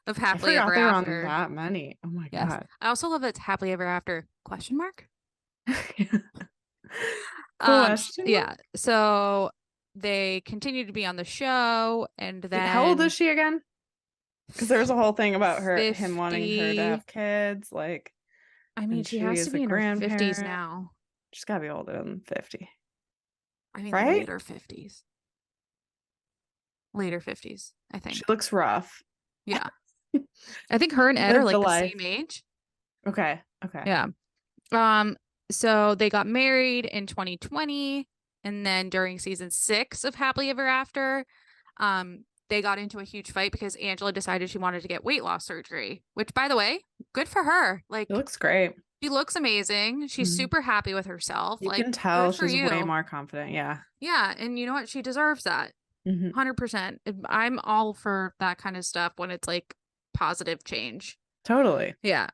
of Happily Ever After. On that many. Oh my god. I also love that it's Happily Ever After ? Question. Yeah. So they continue to be on the show, and then how old is she again? Because there was a whole thing about him wanting her to have kids. Like, I mean, she has to be in her 50s now. She's gotta be older than 50. I mean, right? Later 50s. I think. She looks rough. Yeah. I think her and Ed are like the same age. Okay. Yeah. So they got married in 2020, and then during season 6 of Happily Ever After, they got into a huge fight because Angela decided she wanted to get weight loss surgery, which, by the way, good for her. Like, it looks great. She looks amazing. She's super happy with herself. You can tell she's way more confident. Yeah. Yeah. And you know what? She deserves that. 100%. I'm all for that kind of stuff when it's like positive change. Totally. Yeah.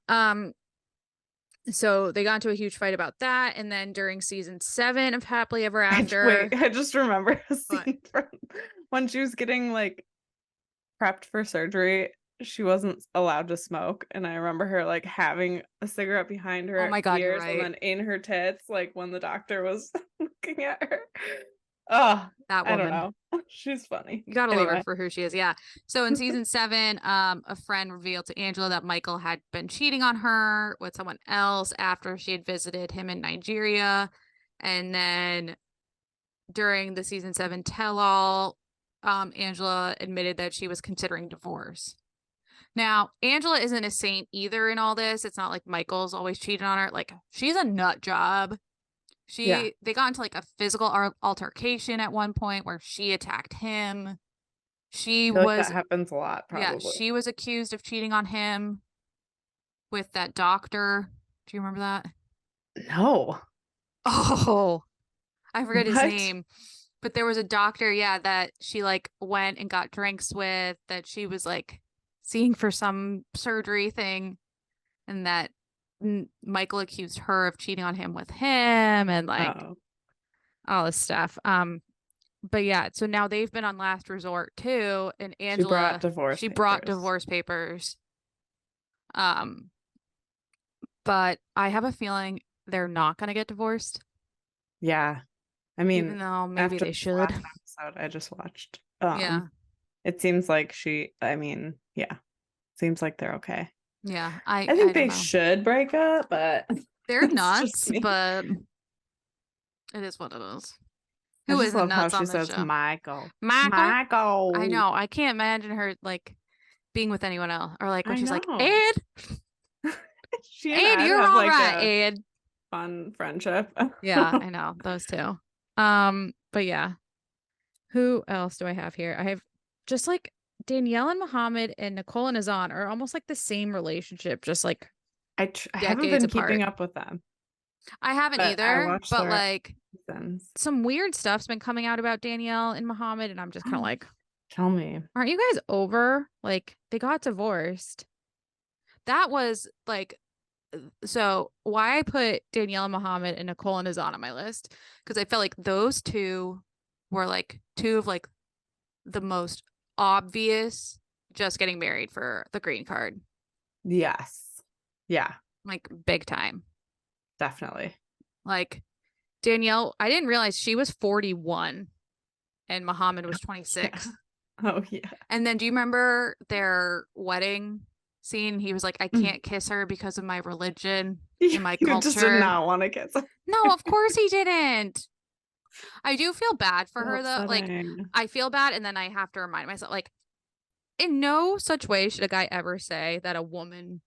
So they got into a huge fight about that. And then during season 7 of Happily Ever After. I just remember a scene from when she was getting like prepped for surgery. She wasn't allowed to smoke, and I remember her like having a cigarette behind her ears and then in her tits, like when the doctor was looking at her. Oh, that woman. I don't know. She's funny. You gotta love her for who she is. Yeah. So in season 7, a friend revealed to Angela that Michael had been cheating on her with someone else after she had visited him in Nigeria. And then during the season 7 tell-all, Angela admitted that she was considering divorce. Now, Angela isn't a saint either in all this. It's not like Michael's always cheating on her. Like, she's a nut job. They got into like a physical altercation at one point where she attacked him. That happens a lot, probably. Yeah, she was accused of cheating on him with that doctor. Do you remember that? No. Oh, I forget his name. But there was a doctor, that she like went and got drinks with, that she was like seeing for some surgery thing, and that Michael accused her of cheating on him with him and like all this stuff. But yeah, so now they've been on Last Resort too, and Angela brought divorce papers. But I have a feeling they're not gonna get divorced. Yeah. I mean, even though maybe they should. Last episode I just watched. It seems like seems like they're okay. Yeah, I think they should break up, but they're nuts. But it is what it is. Who I just isn't love how nuts she on this says show? Michael. Michael. I know. I can't imagine her like being with anyone else, or like when she's like, Ed, she and Ed, Ed you're have all like right, a Ed. fun friendship. Yeah, I know those two. But yeah, who else do I have here? I have just like Danielle and Muhammad and Nicole and Azan are almost like the same relationship, just like I haven't been apart. keeping up with them. I haven't either, but like seasons. Some weird stuff's been coming out about Danielle and Muhammad, and I'm just kind of like, tell me, aren't you guys over? Like, they got divorced. That was like, so why I put Danielle and Muhammad and Nicole and Azan on my list, because I felt like those two were like two of like the most obvious just getting married for the green card. Yes. Yeah. Like big time. Definitely. Like Danielle, I didn't realize she was 41 and Muhammad was 26. Yeah. Oh, yeah. And then do you remember their wedding scene? He was like, I can't kiss her because of my religion and my culture. You just did not want to kiss her. No, of course he didn't. I do feel bad for her though. Like, I feel bad, and then I have to remind myself, like, in no such way should a guy ever say that a woman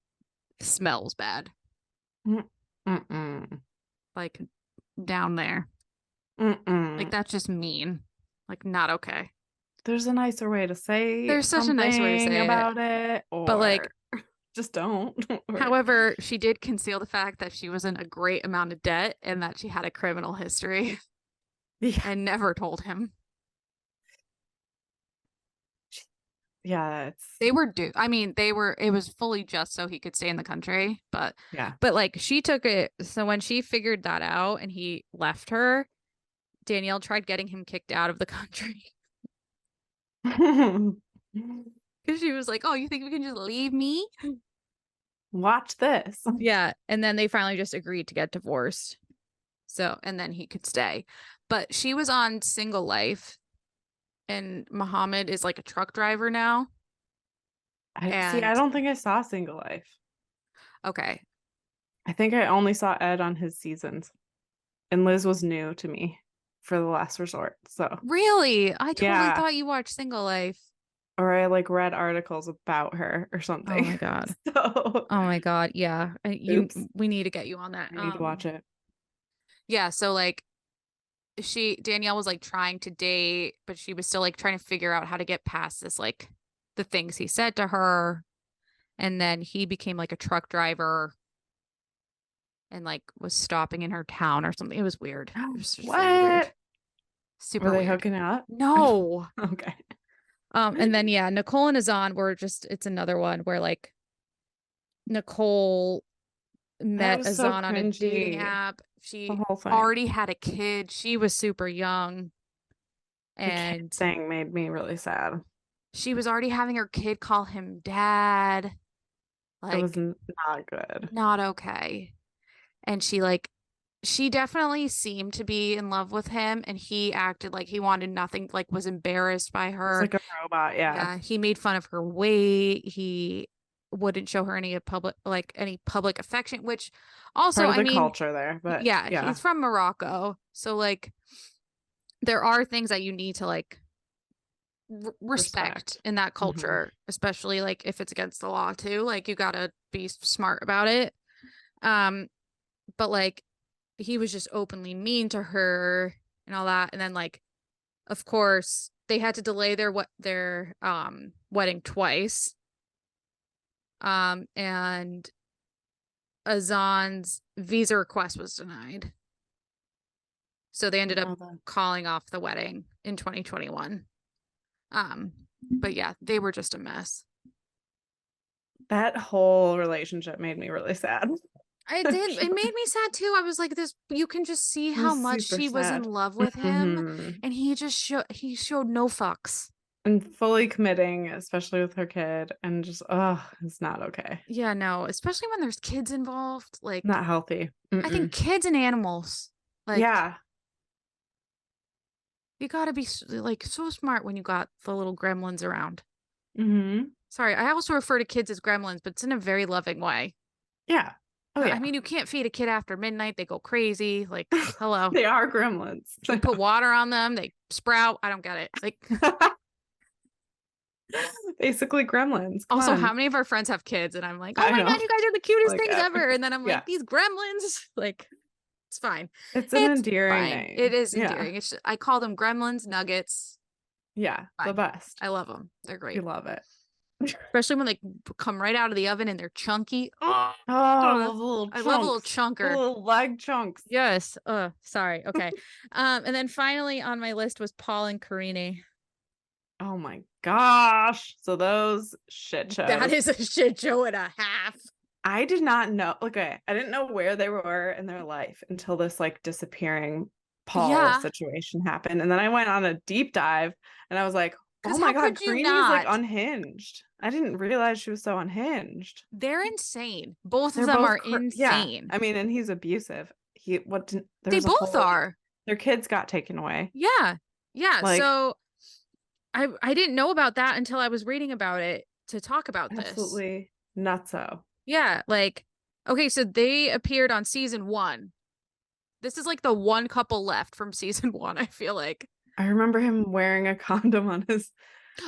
smells bad. Like, down there. Like, that's just mean. Like, not okay. There's a nicer way to say There's such a nice way to say about it. But like, just don't. However, she did conceal the fact that she was in a great amount of debt and that she had a criminal history. Yeah. And never told him. Yeah, they were due. I mean, it was fully just so he could stay in the country, but yeah. But like she took it. So when she figured that out and he left her, Danielle tried getting him kicked out of the country. Because she was like, oh, you think we can just leave me? Watch this. Yeah. And then they finally just agreed to get divorced. So, and then he could stay. But she was on Single Life, and Muhammad is like a truck driver now. I don't think I saw Single Life. Okay. I think I only saw Ed on his seasons. And Liz was new to me for The Last Resort. So really? I totally thought you watched Single Life. Or I like read articles about her or something. Oh my God. Oh my God. Yeah. We need to get you on that. I need to watch it. Yeah. So like Danielle was like trying to date, but she was still like trying to figure out how to get past this, like the things he said to her. And then he became like a truck driver and like was stopping in her town or something. It was weird. It was just what? Really weird. Super Were they weird. hooking up? No. Okay. And then yeah, Nicole and Azan were it's another one where like Nicole met Azan on a dating app. She already had a kid. She was super young. And the thing made me really sad. She was already having her kid call him dad. Like, it was not good. Not okay. And she definitely seemed to be in love with him, and he acted like he wanted nothing, like was embarrassed by her. Like a robot, yeah. Yeah, he made fun of her weight. He wouldn't show her any public affection, which also part of the culture there, but yeah, he's from Morocco, so like there are things that you need to like respect in that culture, especially like if it's against the law too. Like you gotta be smart about it. But like he was just openly mean to her and all that, and then like of course they had to delay their wedding twice. And Azan's visa request was denied. So they ended up calling off the wedding in 2021. But yeah, they were just a mess. That whole relationship made me really sad. It did. It made me sad too. I was like, you can just see how much she was in love with him. And he showed no fucks. And fully committing, especially with her kid, and just it's not okay. Yeah, no, especially when there's kids involved, like not healthy. I think kids and animals, like yeah, you gotta be like so smart when you got the little gremlins around. Sorry, I also refer to kids as gremlins, but it's in a very loving way. Yeah, Oh, yeah. I mean, you can't feed a kid after midnight. They go crazy. Like, hello. They are gremlins. You put water on them, they sprout. I don't get it. Like, basically gremlins. Come also, on. how many of our friends have kids? And I'm like, oh my God, you guys are the cutest things ever. And then I'm like, these gremlins, like, it's fine. It's an endearing name. It is endearing. It's just, I call them gremlins, nuggets. Yeah, fine. The best. I love them. They're great. You love it. Especially when they come right out of the oven and they're chunky. Oh, I love a little chunker. Little leg chunks. Yes. Sorry. Okay. And then finally on my list was Paul and Karini. Oh my gosh. So those shit shows. That is a shit show and a half. I did not know. Okay. I didn't know where they were in their life until this like disappearing Paul situation happened. And then I went on a deep dive and I was like, oh my God, Karini's like unhinged. I didn't realize she was so unhinged. They're insane. Both of them are insane. Yeah. I mean, and he's abusive. They both are. Their kids got taken away. Yeah. Yeah. Like, so I didn't know about that until I was reading about it to talk about this. Absolutely nutso. Yeah. Like, okay, so they appeared on season 1. This is like the one couple left from season 1, I feel like. I remember him wearing a condom on his.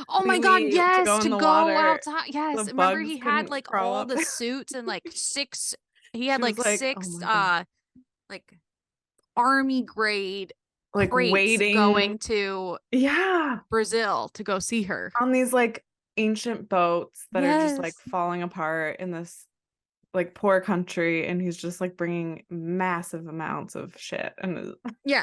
Oh my God, yes, to go outside. Yes. Remember he had like all the suits and like 6, he had like 6 like army grade like waiting going to Brazil to go see her on these like ancient boats that are just like falling apart in this like poor country, and he's just like bringing massive amounts of shit. And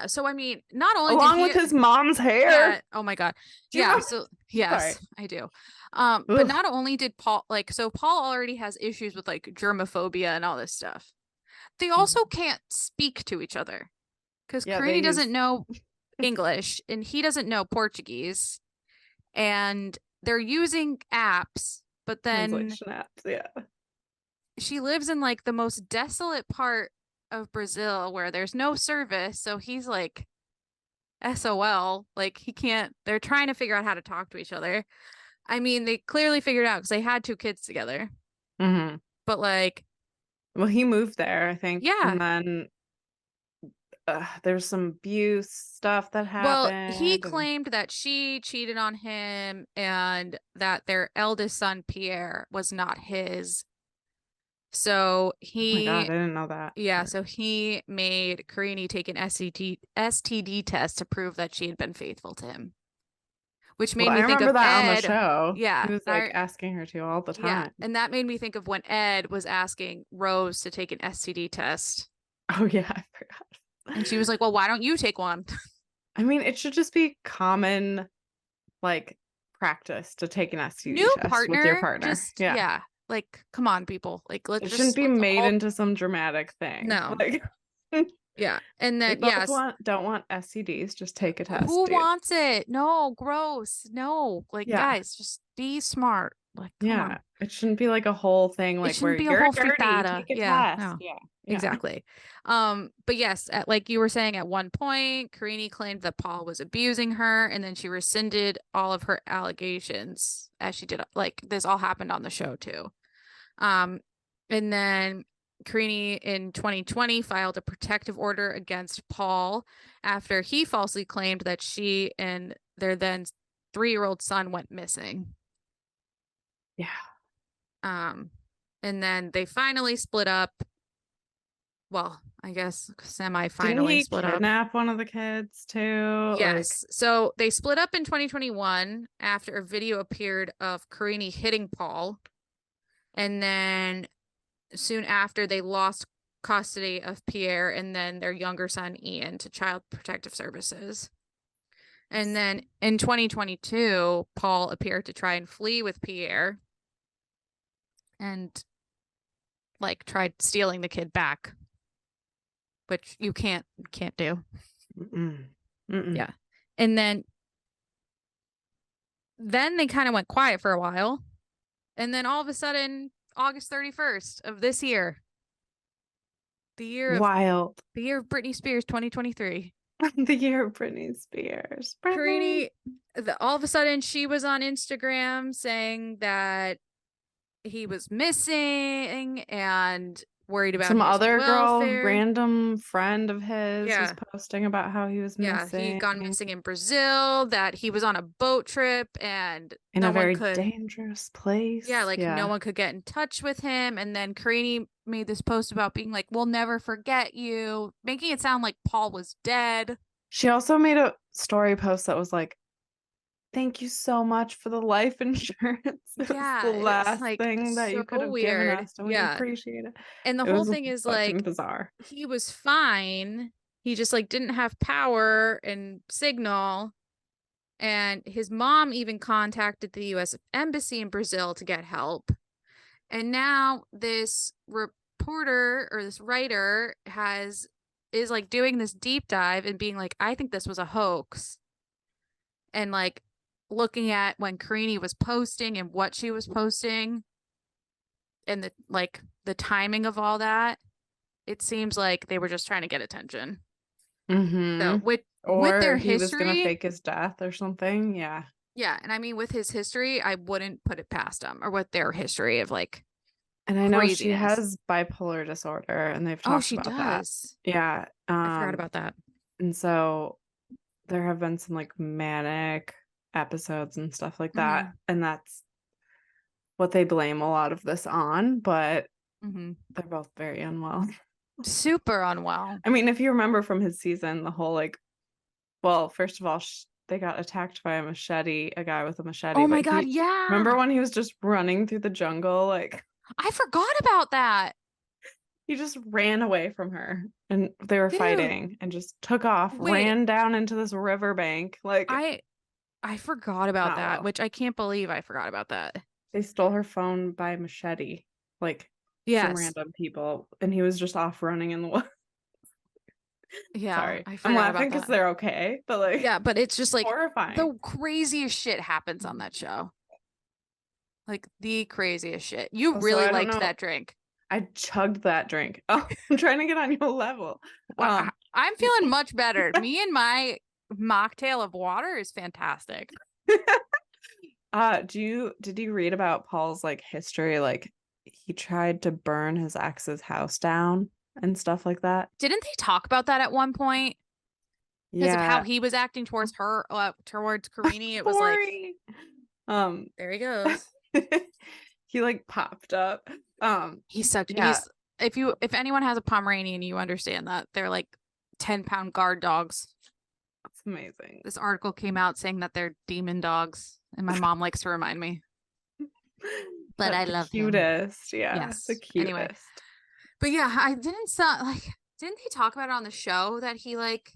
so I mean, not only along with his mom's hair. Oh my God. So yes, sorry. I do. But not only did Paul Paul already has issues with like germophobia and all this stuff. They also can't speak to each other because Karini doesn't know English and he doesn't know Portuguese, and they're using apps, but then translation apps, she lives in like the most desolate part of Brazil where there's no service. So he's like SOL, like he can't, they're trying to figure out how to talk to each other. I mean, they clearly figured out because they had 2 kids together. Mm-hmm. But like, well, he moved there, I think. Yeah. And then there's some abuse stuff that happened. Well, he claimed that she cheated on him and that their eldest son, Pierre, was not his. So he, oh my God, I didn't know that. Yeah, so he made Karini take an STD test to prove that she had been faithful to him, which made me think of that Ed on the show. Yeah, he was like asking her to all the time. Yeah, and that made me think of when Ed was asking Rose to take an STD test. Oh yeah, I forgot. And she was like, "Well, why don't you take one?" I mean, it should just be common, like practice to take an STD test with your partner. Yeah. Like, come on, people. Like, it shouldn't be made into some dramatic thing. No. Like, yeah. And then, don't want STDs. Just take a test. Who wants it? No, gross. No. Like, guys, just be smart. Like, come on. It shouldn't be like a whole thing. Like, where you're dirty, take a test. No. Yeah. Exactly. But yes, like you were saying, at one point, Karini claimed that Paul was abusing her, and then she rescinded all of her allegations as she did. Like, this all happened on the show too. And then Karini in 2020 filed a protective order against Paul after he falsely claimed that she and their then 3-year-old son went missing. Yeah. And then they finally split up. Well, I guess semi-finally split up. Kidnap one of the kids too. Yes. So they split up in 2021 after a video appeared of Karini hitting Paul. And then soon after, they lost custody of Pierre and then their younger son, Ian, to Child Protective Services. And then in 2022, Paul appeared to try and flee with Pierre and like tried stealing the kid back, which you can't do. Mm-mm. Mm-mm. Yeah. And then they kind of went quiet for a while. And then all of a sudden, August 31st of this year, the year of Britney Spears 2023. The year of Britney Spears. Karini, all of a sudden, she was on Instagram saying that he was missing and worried about some his other welfare. random friend of his was posting about how he was missing. He'd gone missing in Brazil, that he was on a boat trip and in a very dangerous place. No one could get in touch with him. And then Karini made this post about being like, we'll never forget you, making it sound like Paul was dead. She also made a story post that was like, thank you so much for the life insurance. It was the last thing that you could have given us, and we appreciate it. And the whole thing is like bizarre. He was fine. He just like didn't have power and signal. And his mom even contacted the US Embassy in Brazil to get help. And now this reporter or this writer is like doing this deep dive and being like, I think this was a hoax. And like looking at when Karini was posting and what she was posting and the timing of all that, it seems like they were just trying to get attention. So with their history, he was gonna fake his death or something. Yeah. And I mean, with his history, I wouldn't put it past him, or with their history of like. And I know she has bipolar disorder, and they've talked about that. Yeah. I forgot about that. And so there have been some like manic episodes and stuff like that, and that's what they blame a lot of this on. But they're both very unwell. Super unwell. I mean, if you remember from his season, the whole like, well, first of all, they got attacked by a guy with a machete. Oh my God, yeah. Remember when he was just running through the jungle? Like, I forgot about that. He just ran away from her, and they were fighting and just took off, ran down into this riverbank. Like, I forgot about that, which I can't believe I forgot about that. They stole her phone by machete, like some random people, and he was just off running in the woods. Yeah, sorry, I'm laughing because they're okay, but like, but it's just like horrifying. The craziest shit happens on that show. Like the craziest shit. You really liked that drink. I chugged that drink. Oh, I'm trying to get on your level. I'm feeling much better. Me and my mocktail of water is fantastic. Did you read about Paul's like history? Like, he tried to burn his ex's house down and stuff like that. Didn't they talk about that at one point? Because of how he was acting towards her, towards Karini. It was like, there he goes. He like popped up. He's if anyone has a Pomeranian, you understand that they're like 10-pound guard dogs. That's amazing. This article came out saying that they're demon dogs, and my mom likes to remind me. But I love cutest. Him. Yeah, yes. The cutest. Anyway, but yeah, I didn't didn't they talk about it on the show that he like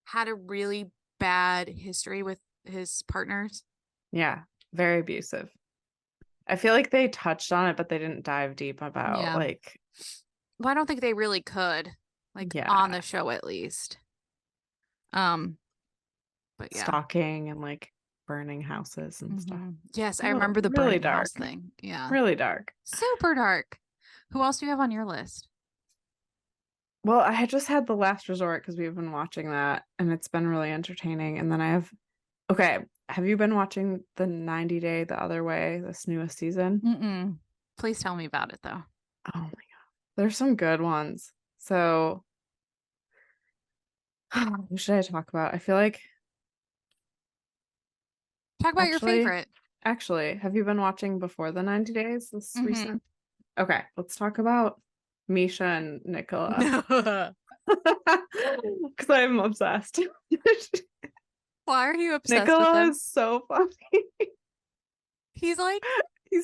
had a really bad history with his partners? Yeah, very abusive. I feel like they touched on it, but they didn't dive deep about like. Well, I don't think they really could, on the show at least. But stalking and like burning houses and stuff. Yes, I remember the really burning house thing. Yeah, really dark, super dark. Who else do you have on your list? Well, I had just had The Last Resort because we've been watching that, and it's been really entertaining. And then I have. Okay, have you been watching the 90 Day the Other Way, this newest season? Please tell me about it, though. Oh my God. There's some good ones. So, who should I talk about? I feel like... Talk about your favorite. Actually, have you been watching before the 90 Days? This recent? Okay, let's talk about Misha and Nicola. Because I'm obsessed. Why are you obsessed Nicola with him? Is so funny. He's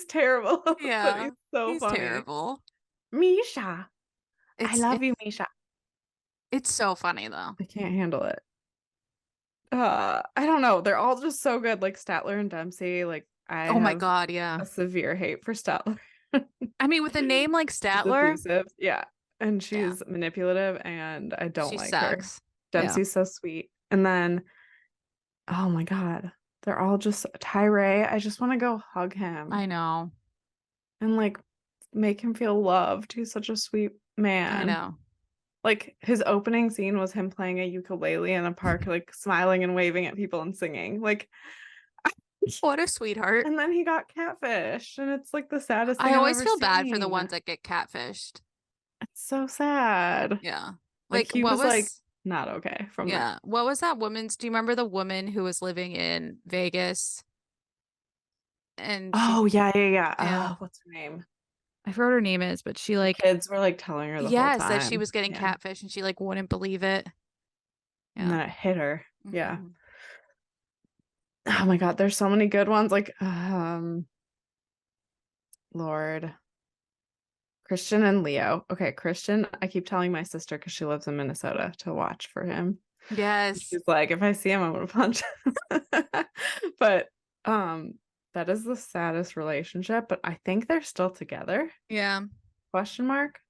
terrible. Yeah. But he's so funny. Terrible. Misha. I love you, Misha. It's so funny though. I can't handle it. I don't know. They're all just so good. Like Statler and Dempsey. Like oh my God, yeah. A severe hate for Statler. I mean, with a name like Statler. She's abusive. Yeah. And she's manipulative, and I don't like her. Dempsey's so sweet. And then oh my God. They're all just Tyree. I just want to go hug him. I know. And like make him feel loved. He's such a sweet man. I know. Like his opening scene was him playing a ukulele in a park, like smiling and waving at people and singing. Like what a sweetheart. And then he got catfished, and it's like the saddest thing. I always feel bad for the ones that get catfished. It's so sad. Yeah. Like he what was like was not okay from that. yeah, what was that woman's, do you remember the woman who was living in Vegas and Oh, yeah. yeah, What's her name? I forgot what her name is, but she like Kids were like telling her the whole yeah, said she time. was getting Yeah. catfish and she like wouldn't believe it. And Yeah. then it hit her. Yeah. Mm-hmm. Oh my God, there's so many good ones. Like, Lord, Christian and Leo. Okay, Christian, I keep telling my sister because she lives in Minnesota to watch for him. Yes. She's like, if I see him, I'm gonna punch him. But that is the saddest relationship, but I think they're still together. Yeah. Question mark?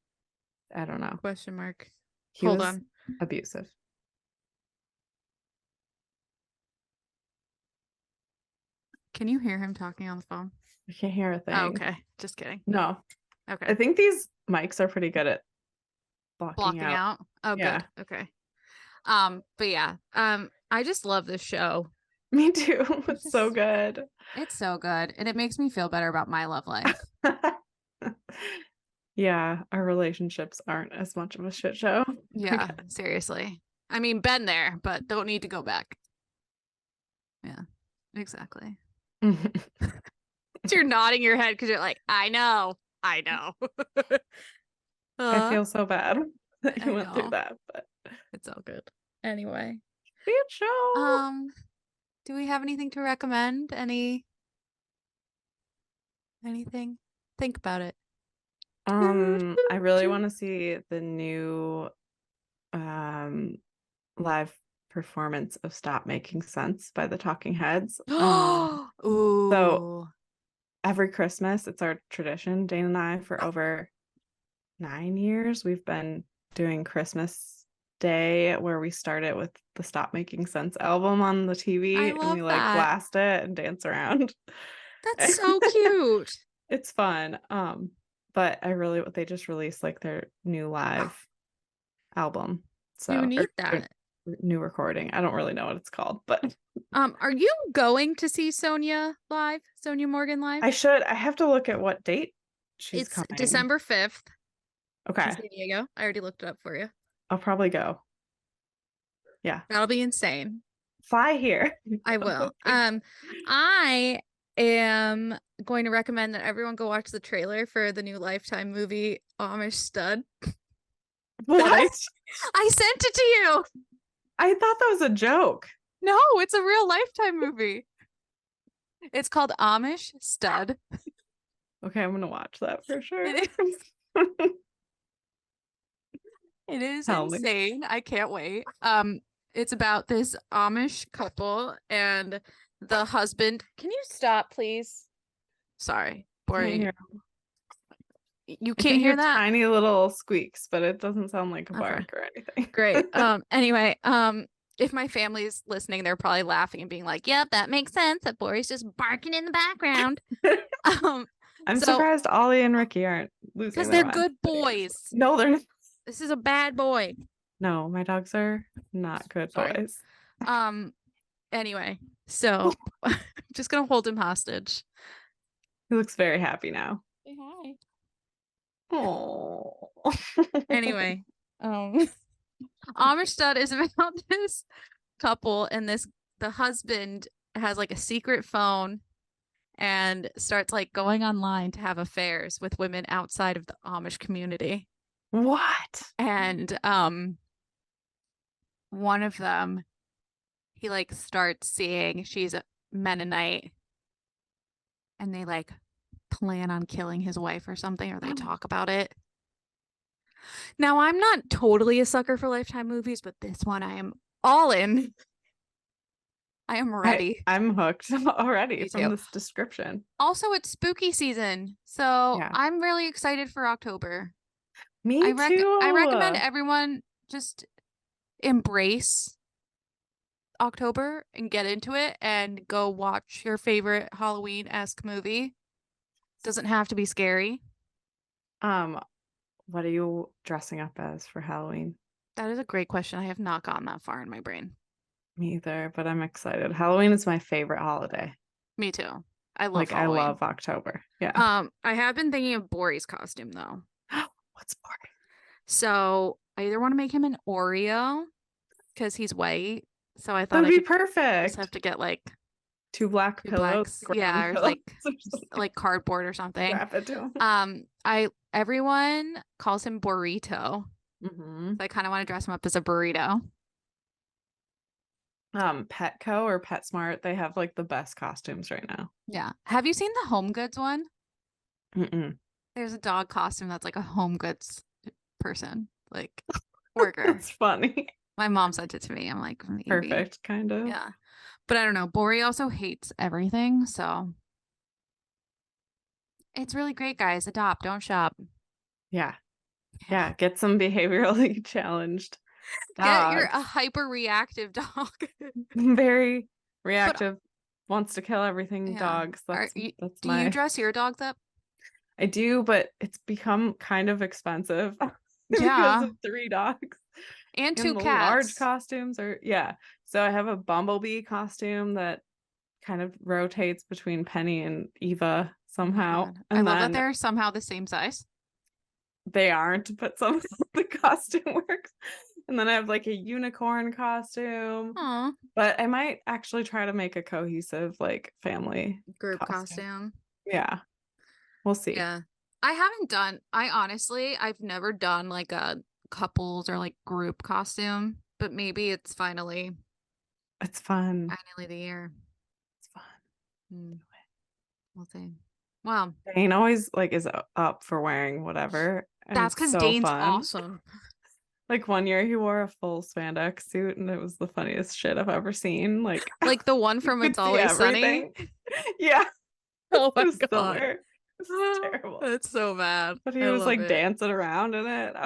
I don't know. Question mark. He Hold was on. abusive. Can you hear him talking on the phone? I can't hear a thing. Oh, okay. Just kidding. No. Okay. I think these mics are pretty good at blocking out. Oh, yeah. good. Okay. But yeah. I just love this show. Me too. It's so good. It's so good. And it makes me feel better about my love life. Yeah, our relationships aren't as much of a shit show. Yeah, seriously. I mean, been there, but don't need to go back. Yeah, exactly. You're nodding your head because you're like, I know. I feel so bad that you went through that, but it's all good. Anyway. Good show. Do we have anything to recommend? Anything? Think about it. I really want to see the new live performance of Stop Making Sense by the Talking Heads. Ooh. So every Christmas, it's our tradition, Dane and I, for over 9 years, we've been doing Christmas Day where we start it with the Stop Making Sense album on the TV and we like blast it and dance around. That's so cute. It's fun. But they just released like their new live album. So you need that. New recording. I don't really know what it's called, but are you going to see Sonia Morgan live? I should. I have to look at what date she's coming. It's December 5th. Okay. San Diego. I already looked it up for you. I'll probably go. Yeah. That'll be insane. Fly here. I will. I am going to recommend that everyone go watch the trailer for the new Lifetime movie, Amish Stud. What? I sent it to you. I thought that was a joke. No, it's a real Lifetime movie. It's called Amish Stud. Okay, I'm gonna watch that for sure. It is insane. I can't wait. It's about this Amish couple and the husband. Can you stop, please? Sorry, boring. You can't hear that? Tiny little squeaks, but it doesn't sound like a bark or anything. Great. Anyway, if my family's listening, they're probably laughing and being like, "Yep, that makes sense. That Bori's just barking in the background." I'm surprised Ollie and Ricky aren't losing because they're good boys. No, they're not. This is a bad boy. No, my dogs are not good boys. Anyway, so I'm just gonna hold him hostage. He looks very happy now. Say hi. Oh. Anyway, Amish Stud is about this couple, and the husband has like a secret phone and starts like going online to have affairs with women outside of the Amish community. What? And one of them, he like starts seeing she's a Mennonite, and they like plan on killing his wife or something, or they talk about it. Now, I'm not totally a sucker for Lifetime movies, but this one I am all in. I am ready. I'm hooked already from this description. Also, it's spooky season, so I'm really excited for October. Me too. I recommend everyone just embrace October and get into it and go watch your favorite Halloween-esque movie. Doesn't have to be scary. What are you dressing up as for Halloween? That is a great question. I have not gone that far in my brain. Me either, but I'm excited. Halloween is my favorite holiday. Me too. I love Halloween. I love October. Yeah. I have been thinking of Bori's costume though. What's Bori? So I either want to make him an Oreo because he's white. So I thought that'd be perfect. Just have to get like two black pillows. Yeah, or like cardboard or something. Wrap it to him. Everyone calls him Burrito. So I kind of want to dress him up as a burrito. Petco or PetSmart, they have like the best costumes right now. Yeah. Have you seen the Home Goods one? Mm-mm. There's a dog costume that's like a Home Goods person, like worker. That's funny. My mom sent it to me. I'm like, maybe. Perfect, kind of. Yeah. But I don't know. Bori also hates everything, so it's really great, guys. Adopt, don't shop. Yeah. Get some behaviorally challenged dogs. You're a hyper reactive dog. Very reactive, wants to kill everything dogs. That's do you dress your dogs up? I do, but it's become kind of expensive because of 3 dogs. And 2 cats. Large costumes so I have a bumblebee costume that kind of rotates between Penny and Eva somehow. I love that they're somehow the same size. They aren't, but some of the costume works. And then I have like a unicorn costume. Aww. But I might actually try to make a cohesive like family group costume. Yeah. We'll see. Yeah. I've never done like a couples or like group costume, but maybe it's fun. Finally the year. It's fun. We'll see. Wow. Dane always like is up for wearing whatever. That's because Dane's awesome. Like one year he wore a full spandex suit and it was the funniest shit I've ever seen. Like the one from It's Always Sunny. Yeah. Oh my God. It was terrible. That's so bad. But he was like dancing around in it.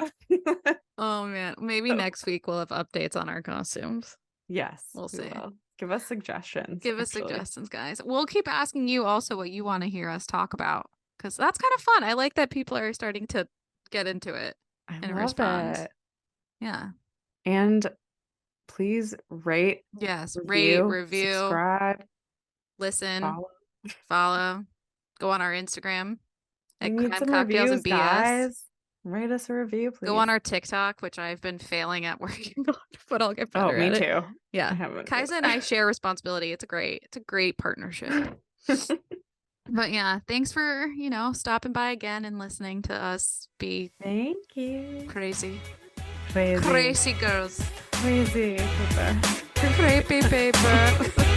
Oh man. Maybe next week we'll have updates on our costumes. Yes. We'll see. Give us suggestions. Give us suggestions, guys. We'll keep asking you also what you want to hear us talk about because that's kind of fun. I like that people are starting to get into it and respond. It. Yeah. And please rate. Yes. Review. Subscribe. Listen. Follow. Go on our Instagram at Crime Cocktails and BS. Guys. Write us a review, please. Go on our TikTok, which I've been failing at working on, but I'll get better. Me too. Yeah. Kaisa and I share responsibility. It's a great partnership. But yeah, thanks for, stopping by again and listening to us be Thank you. Crazy Crazy girls. Crazy paper. Creepy paper.